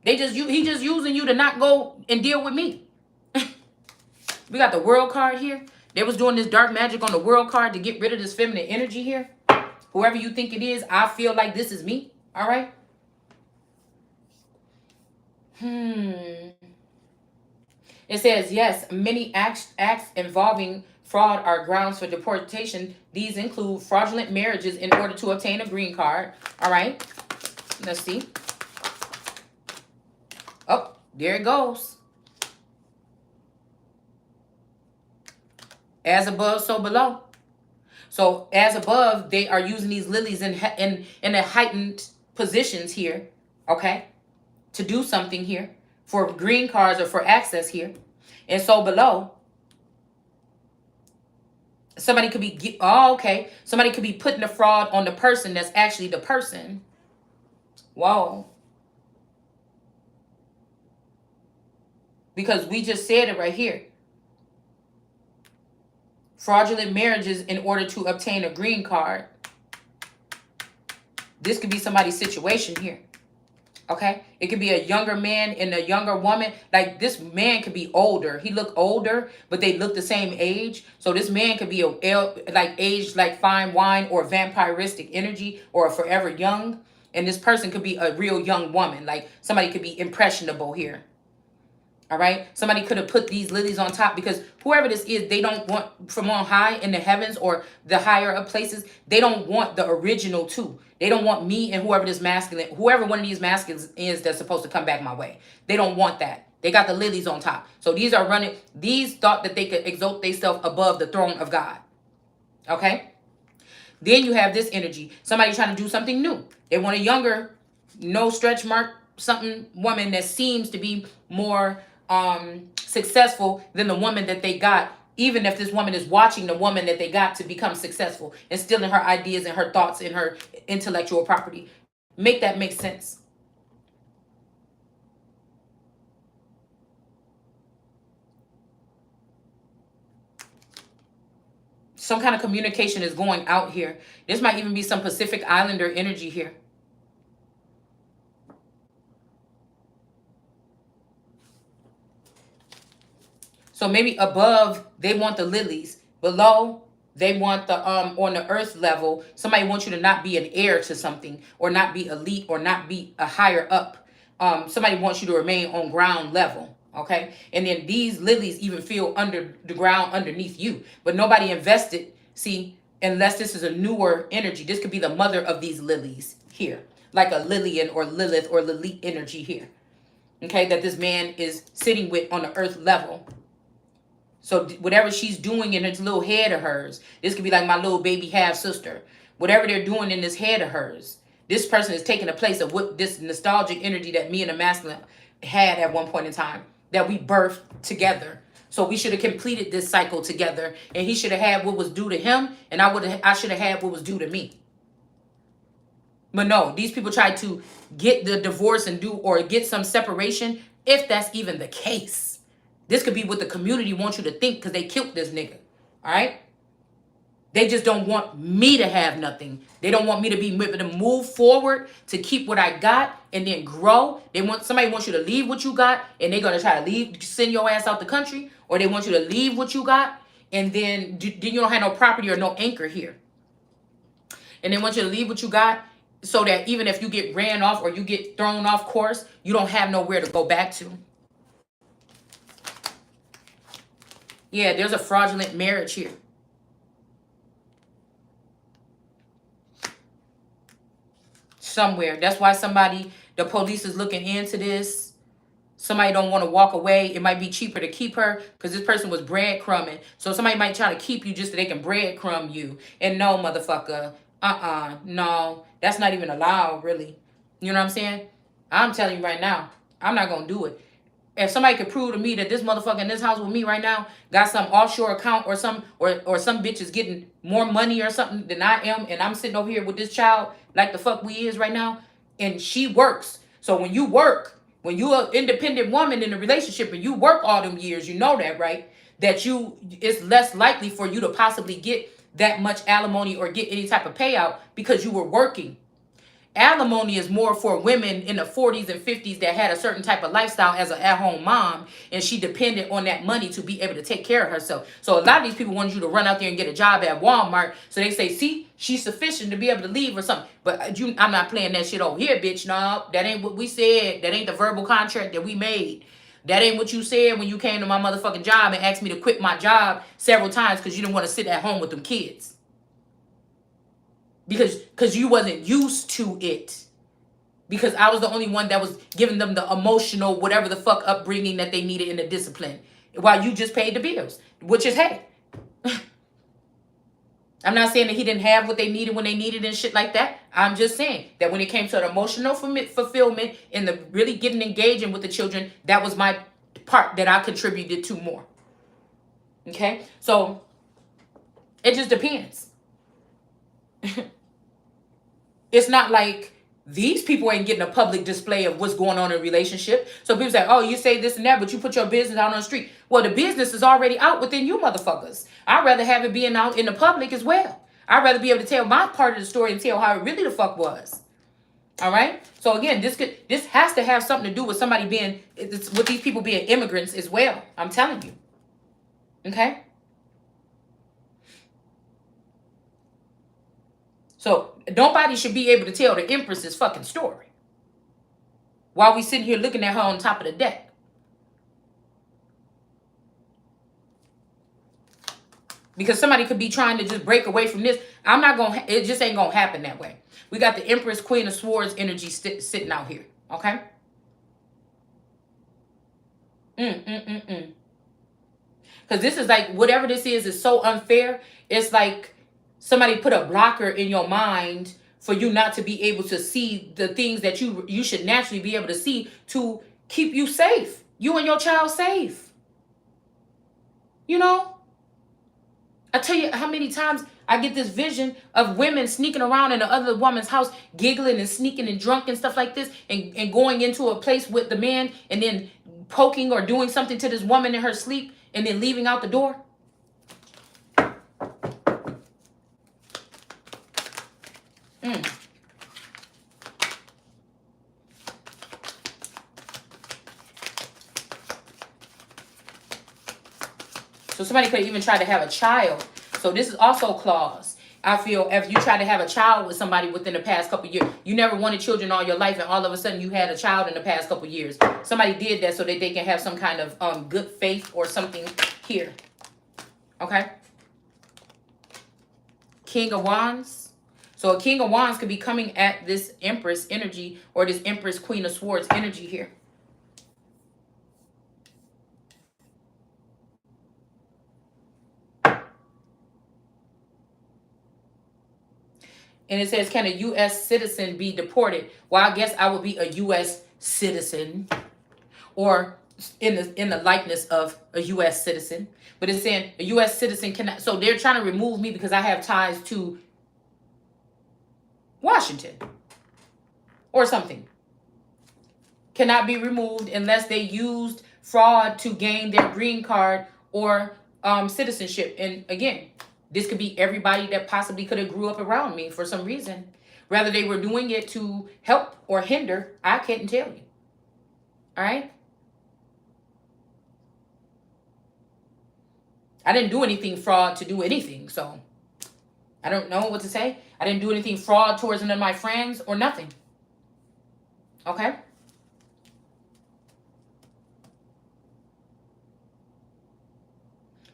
He just using you to not go and deal with me. We got the World card here. They was doing this dark magic on the World card to get rid of this feminine energy here. Whoever you think it is, I feel like this is me. All right? It says, yes, many acts involving fraud are grounds for deportation. These include fraudulent marriages in order to obtain a green card. All right. Let's see. Oh, there it goes. As above, so below. So as above, they are using these lilies in a heightened positions here, okay, to do something here for green cards or for access here. And so below, somebody could be, somebody could be putting the fraud on the person that's actually the person. Whoa. Because we just said it right here. Fraudulent marriages in order to obtain a green card. This could be somebody's situation here. Okay? It could be a younger man and a younger woman. Like, this man could be older. He look older, but they look the same age. So this man could be aged like fine wine or vampiristic energy or forever young. And this person could be a real young woman. Like somebody could be impressionable here. All right. Somebody could have put these lilies on top because whoever this is, they don't want from on high in the heavens or the higher up places. They don't want the original two. They don't want me and whoever this masculine, whoever one of these masculines is that's supposed to come back my way. They don't want that. They got the lilies on top. So these are running. These thought that they could exalt themselves above the throne of God. Okay. Then you have this energy. Somebody trying to do something new. They want a younger, no stretch mark, something woman that seems to be more successful than the woman that they got, even if this woman is watching the woman that they got to become successful and stealing her ideas and her thoughts and her intellectual property. Make that make sense. Some kind of communication is going out here. This might even be some Pacific Islander energy here. So maybe above, they want the lilies. Below, they want the, on the earth level, somebody wants you to not be an heir to something or not be elite or not be a higher up. Somebody wants you to remain on ground level. Okay. And then these lilies even feel under the ground underneath you, but nobody invested. See, unless this is a newer energy, this could be the mother of these lilies here, like a Lillian or Lilith or Lilith energy here. Okay. That this man is sitting with on the earth level. So whatever she's doing in this little head of hers, this could be like my little baby half sister. Whatever they're doing in this head of hers, this person is taking the place of what this nostalgic energy that me and the masculine had at one point in time that we birthed together. So we should have completed this cycle together, and he should have had what was due to him, and I should have had what was due to me. But no, these people tried to get the divorce and do or get some separation, if that's even the case. This could be what the community wants you to think because they killed this nigga. All right? They just don't want me to have nothing. They don't want me to be able to move forward to keep what I got and then grow. Somebody wants you to leave what you got and they're going to try to send your ass out the country, or they want you to leave what you got and then you don't have no property or no anchor here. And they want you to leave what you got so that even if you get ran off or you get thrown off course, you don't have nowhere to go back to. Yeah, there's a fraudulent marriage here. Somewhere. That's why the police is looking into this. Somebody don't want to walk away. It might be cheaper to keep her because this person was breadcrumbing. So somebody might try to keep you just so they can breadcrumb you. And no, motherfucker. No. That's not even allowed, really. You know what I'm saying? I'm telling you right now, I'm not going to do it. If somebody could prove to me that this motherfucker in this house with me right now got some offshore account or some bitch is getting more money or something than I am, and I'm sitting over here with this child like the fuck we is right now, and she works. So when you work, when you an independent woman in a relationship and you work all them years, you know that, right? That it's less likely for you to possibly get that much alimony or get any type of payout because you were working. Alimony is more for women in the 40s and 50s that had a certain type of lifestyle as an at-home mom, and she depended on that money to be able to take care of herself. So a lot of these people want you to run out there and get a job at Walmart, so they say, see, she's sufficient to be able to leave or something. But I'm not playing that shit over here, bitch. No, that ain't what we said. That ain't the verbal contract that we made. That ain't what you said when you came to my motherfucking job and asked me to quit my job several times because you didn't want to sit at home with them kids. Because you wasn't used to it. Because I was the only one that was giving them the emotional, whatever the fuck upbringing that they needed in the discipline. While you just paid the bills. Which is, hey. I'm not saying that he didn't have what they needed when they needed and shit like that. I'm just saying that when it came to an emotional fulfillment and the really getting engaging with the children, that was my part that I contributed to more. Okay? So, it just depends. It's not like these people ain't getting a public display of what's going on in a relationship. So people say, oh, you say this and that, but you put your business out on the street. Well, the business is already out within you motherfuckers. I'd rather have it being out in the public as well. I'd rather be able to tell my part of the story and tell how it really the fuck was. All right? So again, this has to have something to do with somebody with these people being immigrants as well. I'm telling you. Okay? So nobody should be able to tell the Empress's fucking story while we sitting here looking at her on top of the deck. Because somebody could be trying to just break away from this. I'm not going to, it just ain't going to happen that way. We got the Empress, Queen of Swords energy sitting out here. Okay? Because this is like, whatever this is so unfair. It's like somebody put a blocker in your mind for you not to be able to see the things that you should naturally be able to see to keep you safe. You and your child safe. You know? I tell you how many times I get this vision of women sneaking around in the other woman's house, giggling and sneaking and drunk and stuff like this, and going into a place with the man and then poking or doing something to this woman in her sleep and then leaving out the door. So somebody could even try to have a child. So this is also clause. I feel if you try to have a child with somebody within the past couple of years, you never wanted children all your life, and all of a sudden you had a child in the past couple of years. Somebody did that so that they can have some kind of good faith or something here. Okay? King of Wands. So a King of Wands could be coming at this Empress energy or this Empress, Queen of Swords energy here. And it says, can a U.S. citizen be deported? Well, I guess I would be a U.S. citizen or in the likeness of a U.S. citizen. But it's saying a U.S. citizen cannot. So they're trying to remove me because I have ties to Washington or something. Cannot be removed unless they used fraud to gain their green card or citizenship. And again, this could be everybody that possibly could have grew up around me for some reason. Whether they were doing it to help or hinder, I couldn't tell you. All right? I didn't do anything fraud to do anything, so I don't know what to say. I didn't do anything fraud towards none of my friends or nothing. Okay?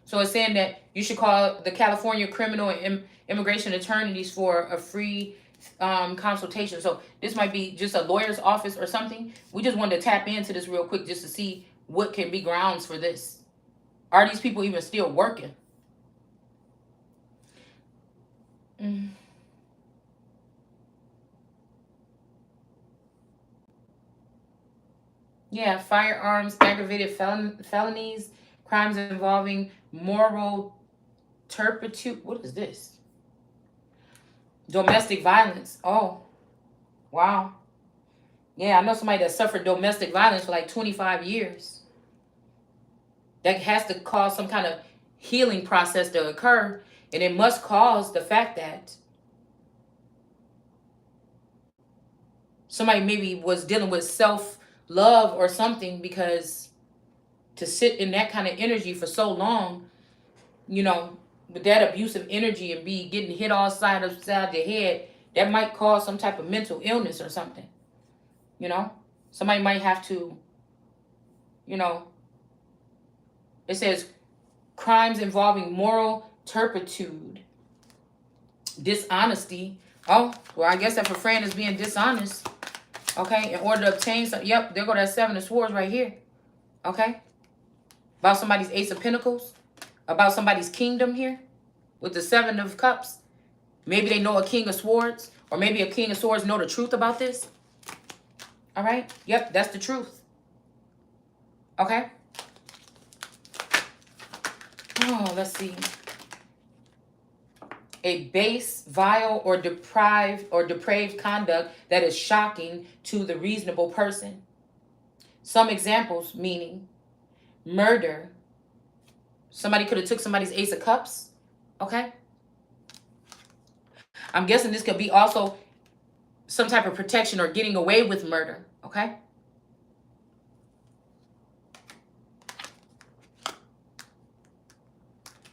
So it's saying that you should call the California Criminal and Immigration Attorneys for a free consultation. So this might be just a lawyer's office or something. We just wanted to tap into this real quick just to see what can be grounds for this. Are these people even still working? Yeah, firearms, aggravated felonies, crimes involving moral turpitude. What is this? Domestic violence. Oh, wow. Yeah, I know somebody that suffered domestic violence for like 25 years. That has to cause some kind of healing process to occur. And it must cause the fact that somebody maybe was dealing with self-love or something, because to sit in that kind of energy for so long, you know, with that abusive energy and be getting hit all sides of the head, that might cause some type of mental illness or something. You know, somebody might have to, you know, it says crimes involving moral turpitude, dishonesty. Oh, well, I guess if a friend is being dishonest, okay, in order to obtain something. Yep, there go that Seven of Swords right here. Okay. About somebody's Ace of Pentacles. About somebody's kingdom here with the Seven of Cups. Maybe they know a King of Swords, or maybe a King of Swords know the truth about this. All right. Yep, that's the truth. Okay. Oh, let's see. A base, vile, or depraved conduct that is shocking to the reasonable person. Some examples, meaning murder. Somebody could have took somebody's Ace of Cups. Okay. I'm guessing this could be also some type of protection or getting away with murder. Okay.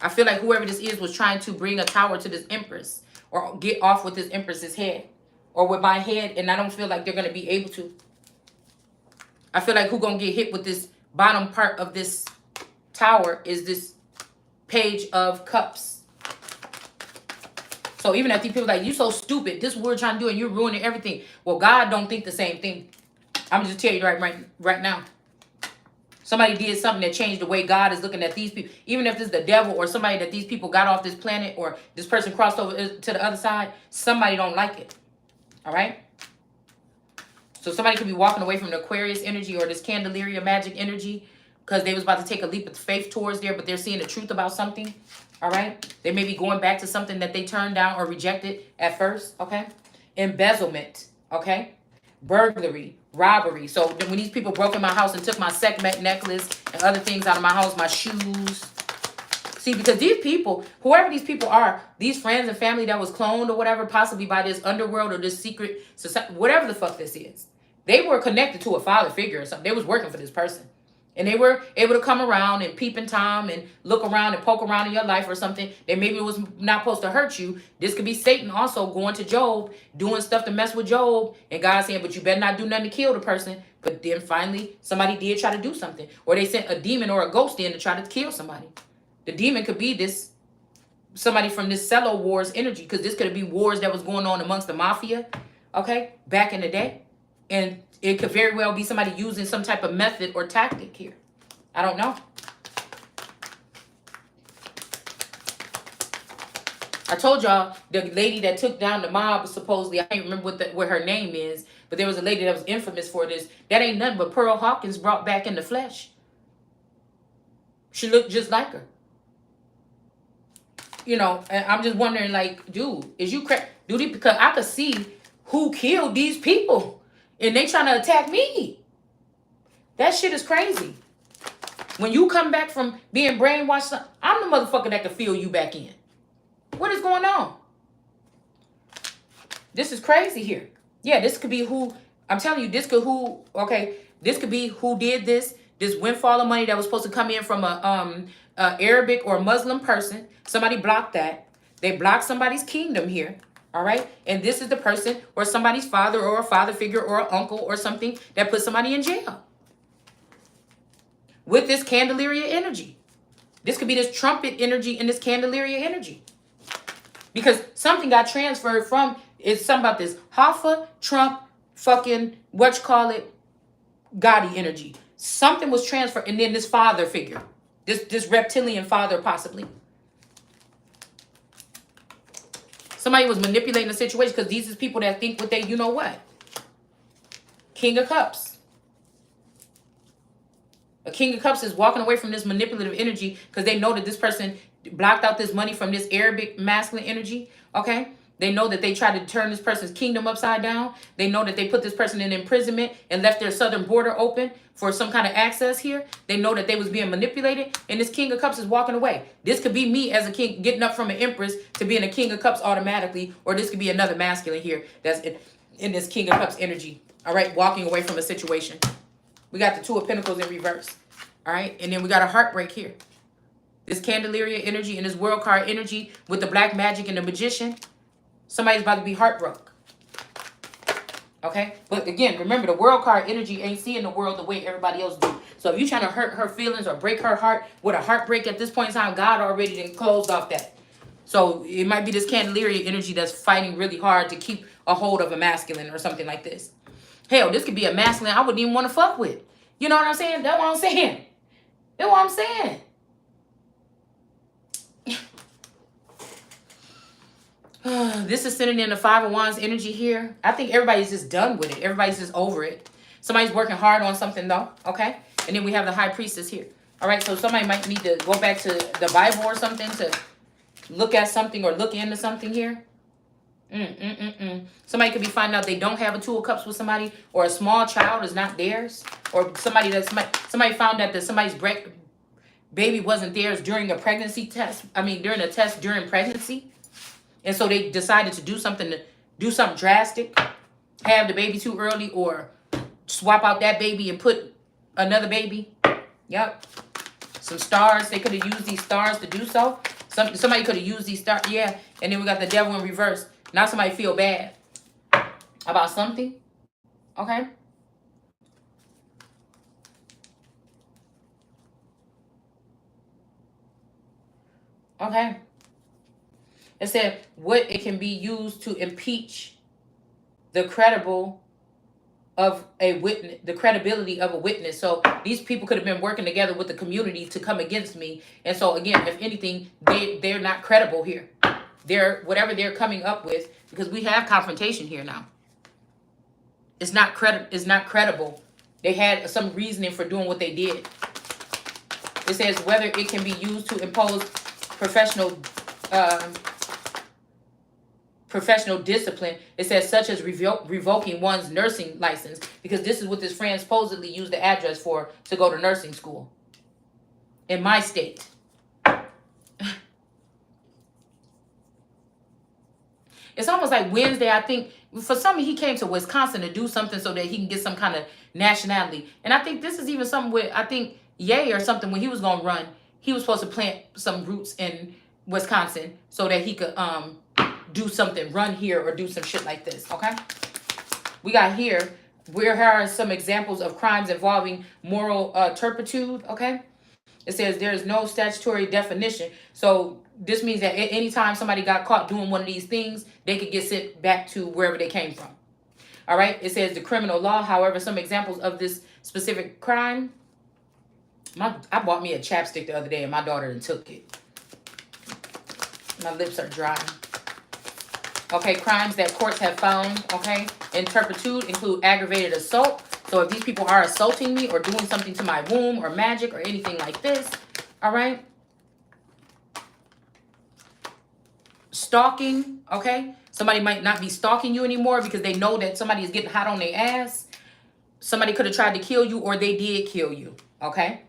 I feel like whoever this is was trying to bring a tower to this Empress or get off with this Empress's head or with my head, and I don't feel like they're going to be able to. I feel like who going to get hit with this bottom part of this tower is this Page of Cups. So even if these people like, you so stupid, this is what we're trying to do and you're ruining everything. Well, God don't think the same thing. I'm just tell you right now. Somebody did something that changed the way God is looking at these people. Even if it's the devil or somebody that these people got off this planet or this person crossed over to the other side, somebody don't like it. All right? So somebody could be walking away from the Aquarius energy or this Candelaria magic energy because they was about to take a leap of faith towards there, but they're seeing the truth about something. All right? They may be going back to something that they turned down or rejected at first. Okay? Embezzlement. Okay? Burglary, robbery. So when these people broke in my house and took my Sekhmet necklace and other things out of my house, my shoes. See, because these people, whoever these people are, these friends and family that was cloned or whatever, possibly by this underworld or this secret society, whatever the fuck this is, they were connected to a father figure or something. They was working for this person. And they were able to come around and peep in Tom and look around and poke around in your life or something that maybe was not supposed to hurt you. This could be Satan also going to Job, doing stuff to mess with Job. And God saying, but you better not do nothing to kill the person. But then finally, somebody did try to do something. Or they sent a demon or a ghost in to try to kill somebody. The demon could be this, somebody from this Cello Wars energy. Because this could be wars that was going on amongst the mafia, okay, back in the day. And it could very well be somebody using some type of method or tactic here. I don't know. I told y'all the lady that took down the mob supposedly, I can't remember what her name is, but there was a lady that was infamous for this. That ain't nothing but Pearl Hawkins brought back in the flesh. She looked just like her. You know, and I'm just wondering, like, dude, is you crazy? Dude, because I could see who killed these people. And they trying to attack me. That shit is crazy. When you come back from being brainwashed, I'm the motherfucker that can feel you back in. What is going on? This is crazy here. Yeah, this could be who, I'm telling you, this could be who did this. This windfall of money that was supposed to come in from a Arabic or Muslim person. Somebody blocked that. They blocked somebody's kingdom here. All right. And this is the person or somebody's father or a father figure or an uncle or something that put somebody in jail. With this Candelaria energy. This could be this trumpet energy and this Candelaria energy. Because something got transferred from, it's something about this Hoffa, Trump, fucking, Gotti energy. Something was transferred, and then this father figure. This reptilian father possibly. Somebody was manipulating the situation because these is people that think what they, you know what? King of Cups. A King of Cups is walking away from this manipulative energy because they know that this person blocked out this money from this Arabic masculine energy. Okay? They know that they tried to turn this person's kingdom upside down. They know that they put this person in imprisonment and left their southern border open for some kind of access here. They know that they was being manipulated. And this King of Cups is walking away. This could be me as a king getting up from an Empress to being a King of Cups automatically. Or this could be another masculine here that's in this King of Cups energy. All right? Walking away from a situation. We got the Two of Pentacles in reverse. All right? And then we got a heartbreak here. This Candelaria energy and this World card energy with the Black Magic and the Magician. Somebody's about to be heartbroken. Okay? But again, remember, the World card energy ain't seeing the world the way everybody else do. So if you're trying to hurt her feelings or break her heart with a heartbreak at this point in time, God already done closed off that. So it might be this Candelaria energy that's fighting really hard to keep a hold of a masculine or something like this. Hell, this could be a masculine I wouldn't even want to fuck with. You know what I'm saying? That's what I'm saying. That's what I'm saying. This is sending in the Five of Wands energy here. I think everybody's just done with it. Everybody's just over it. Somebody's working hard on something though. Okay. And then we have the High Priestess here. All right. So somebody might need to go back to the Bible or something to look at something or look into something here. Somebody could be finding out they don't have a Two of Cups with somebody, or a small child is not theirs, or somebody found out that somebody's baby wasn't theirs during a pregnancy test. I mean, during a test during pregnancy. And so they decided to do something drastic, have the baby too early, or swap out that baby and put another baby. Yep. Some stars. They could have used these stars to do so. Somebody could have used these stars. Yeah. And then we got the devil in reverse. Now somebody feel bad about something. Okay. Okay. It said what it can be used to impeach the credible of a witness, the credibility of a witness. So these people could have been working together with the community to come against me. And so again, if anything, they're not credible here. They're whatever they're coming up with, because we have confrontation here now. It's not credible. They had some reasoning for doing what they did. It says whether it can be used to impose professional discipline. It says such as revoking one's nursing license, because this is what this friend supposedly used the address for to go to nursing school in my state. It's almost like Wednesday, I think, for some he came to Wisconsin to do something so that he can get some kind of nationality. And I think this is even something with, I think, Ye or something, when he was going to run, he was supposed to plant some roots in Wisconsin so that he could do something, run here or do some shit like this, okay? We got here are some examples of crimes involving moral turpitude, okay? It says there is no statutory definition. So this means that anytime somebody got caught doing one of these things, they could get sent back to wherever they came from. All right? It says the criminal law, however, some examples of this specific crime. I bought me a chapstick the other day and my daughter took it. My lips are dry. Okay, crimes that courts have found, okay, in turpitude include aggravated assault. So if these people are assaulting me or doing something to my womb or magic or anything like this, all right? Stalking, okay? Somebody might not be stalking you anymore because they know that somebody is getting hot on their ass. Somebody could have tried to kill you, or they did kill you, okay?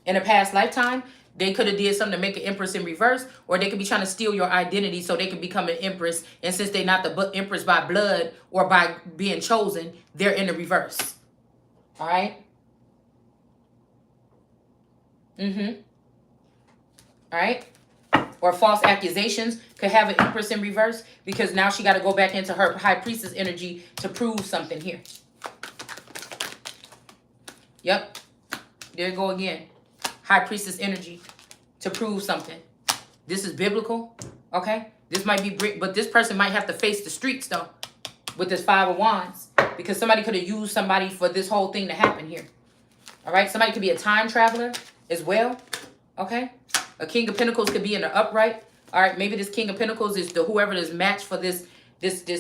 In a past lifetime, they could have did something to make an empress in reverse, or they could be trying to steal your identity so they can become an empress. And since they're not the empress by blood or by being chosen, they're in the reverse. All right? All right? Or false accusations could have an empress in reverse, because now she got to go back into her high priestess energy to prove something here. Yep. There you go again. High priestess energy to prove something. This is biblical, okay? This might be, but this person might have to face the streets though with this 5 of Wands, because somebody could have used somebody for this whole thing to happen here. All right, somebody could be a time traveler as well, okay? A King of Pentacles could be in the upright. All right, maybe this King of Pentacles is the whoever is matched for this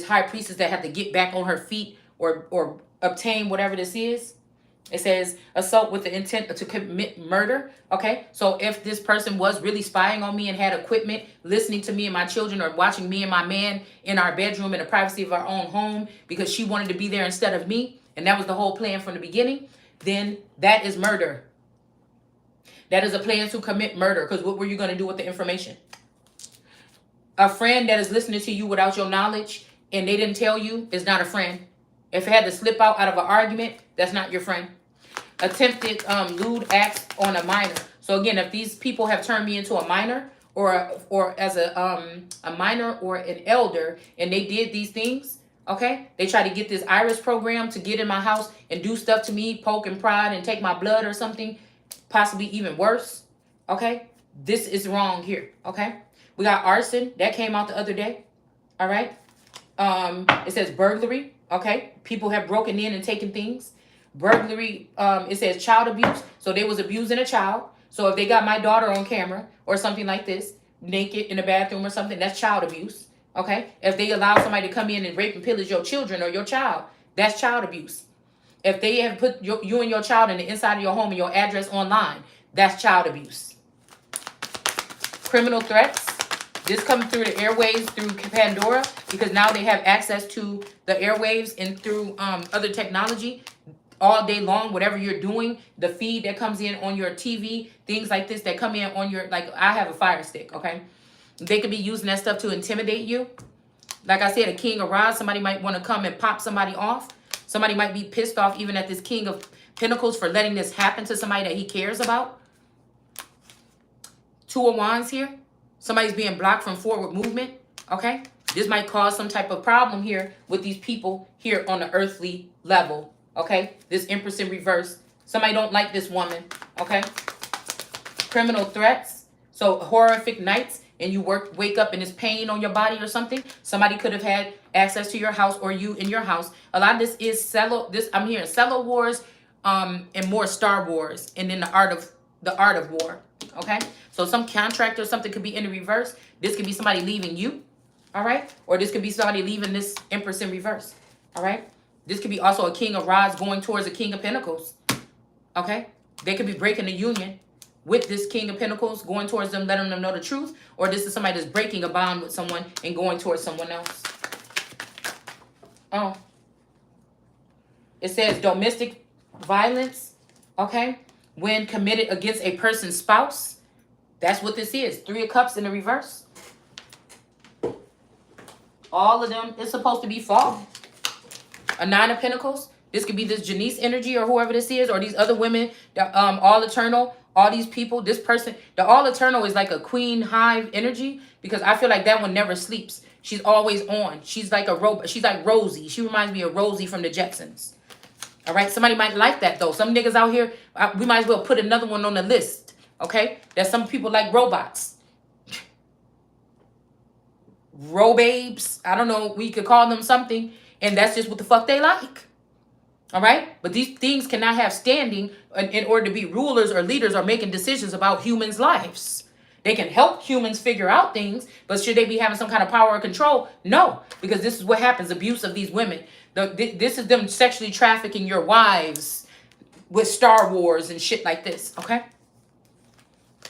high priestess that have to get back on her feet or obtain whatever this is. It says assault with the intent to commit murder. Okay, so if this person was really spying on me and had equipment, listening to me and my children, or watching me and my man in our bedroom in the privacy of our own home because she wanted to be there instead of me, and that was the whole plan from the beginning, then that is murder. That is a plan to commit murder, because what were you going to do with the information? A friend that is listening to you without your knowledge and they didn't tell you is not a friend. If it had to slip out of an argument, that's not your friend. Attempted lewd acts on a minor. So again, if these people have turned me into a minor, or as a minor or an elder, and they did these things, okay? They try to get this Iris program to get in my house and do stuff to me, poke and prod and take my blood or something, possibly even worse, okay? This is wrong here, okay? We got arson. That came out the other day, all right? It says burglary. Okay, people have broken in and taken things. Burglary, it says child abuse. So they was abusing a child. So if they got my daughter on camera or something like this, naked in the bathroom or something, that's child abuse. Okay, if they allow somebody to come in and rape and pillage your children or your child, that's child abuse. If they have put you and your child in the inside of your home and your address online, that's child abuse. Criminal threats. This comes through the airwaves, through Pandora, because now they have access to the airwaves and through other technology all day long. Whatever you're doing, the feed that comes in on your TV, things like this that come in on your, like I have a Fire Stick, okay? They could be using that stuff to intimidate you. Like I said, a King of Rods, somebody might want to come and pop somebody off. Somebody might be pissed off even at this King of Pentacles for letting this happen to somebody that he cares about. 2 of Wands here. Somebody's being blocked from forward movement. Okay. This might cause some type of problem here with these people here on the earthly level. Okay. This Empress in reverse. Somebody don't like this woman. Okay. Criminal threats. So horrific nights and you wake up and there's pain on your body or something. Somebody could have had access to your house or you in your house. A lot of this is I'm hearing cello wars and more Star Wars and then the art of war. Okay. So some contract or something could be in the reverse. This could be somebody leaving you. All right. Or this could be somebody leaving this Empress in reverse. All right. This could be also a King of Rods going towards a King of Pentacles. Okay. They could be breaking the union with this King of Pentacles, going towards them, letting them know the truth. Or this is somebody that's breaking a bond with someone and going towards someone else. Oh. It says domestic violence, okay, when committed against a person's spouse. That's what this is. 3 of Cups in the reverse. All of them is supposed to be falling. A 9 of Pentacles. This could be this Janice energy or whoever this is, or these other women, the all eternal, all these people, this person. The all eternal is like a queen hive energy because I feel like that one never sleeps. She's always on. She's like a robot. She's like Rosie. She reminds me of Rosie from the Jetsons. All right. Somebody might like that though. Some niggas out here, we might as well put another one on the list. Okay. That some people like robots. Robabes. I don't know. We could call them something. And that's just what the fuck they like. All right. But these things cannot have standing in order to be rulers or leaders or making decisions about humans' lives. They can help humans figure out things, but should they be having some kind of power or control? No, because this is what happens. Abuse of these women. This is them sexually trafficking your wives with Star Wars and shit like this. Okay.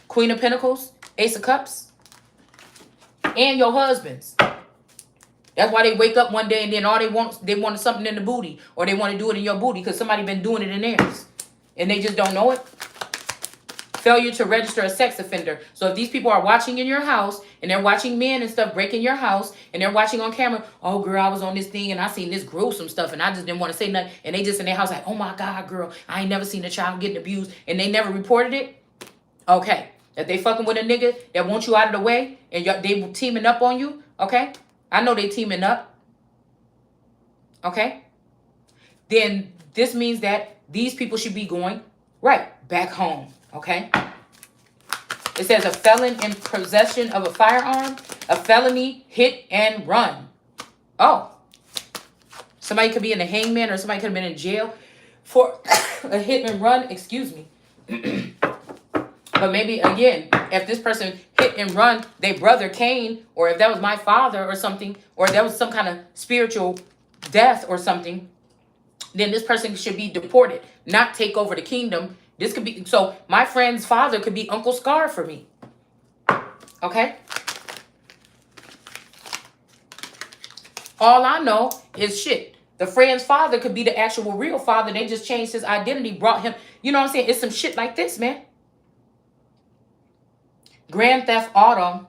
Queen of Pentacles, Ace of Cups, and your husbands. That's why they wake up one day and then all they want something in the booty, or they want to do it in your booty because somebody been doing it in theirs and they just don't know it. Failure to register a sex offender. So if these people are watching in your house and they're watching men and stuff breaking your house and they're watching on camera, oh girl, I was on this thing and I seen this gruesome stuff and I just didn't want to say nothing, and they just in their house like, oh my God, girl, I ain't never seen a child getting abused, and they never reported it. Okay. If they fucking with a nigga that wants you out of the way and they teaming up on you, okay? I know they teaming up. Okay? Then this means that these people should be going right back home. Okay? It says a felon in possession of a firearm, a felony hit and run. Oh. Somebody could be in a hangman or somebody could have been in jail for a hit and run. Excuse me. But maybe, again, if this person hit and run their brother Cain, or if that was my father or something, or if that was some kind of spiritual death or something, then this person should be deported, not take over the kingdom. This could be, so my friend's father could be Uncle Scar for me. Okay? All I know is shit. The friend's father could be the actual real father. They just changed his identity, brought him, you know what I'm saying? It's some shit like this, man. Grand Theft Auto.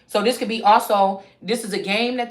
So this could be also, this is a game that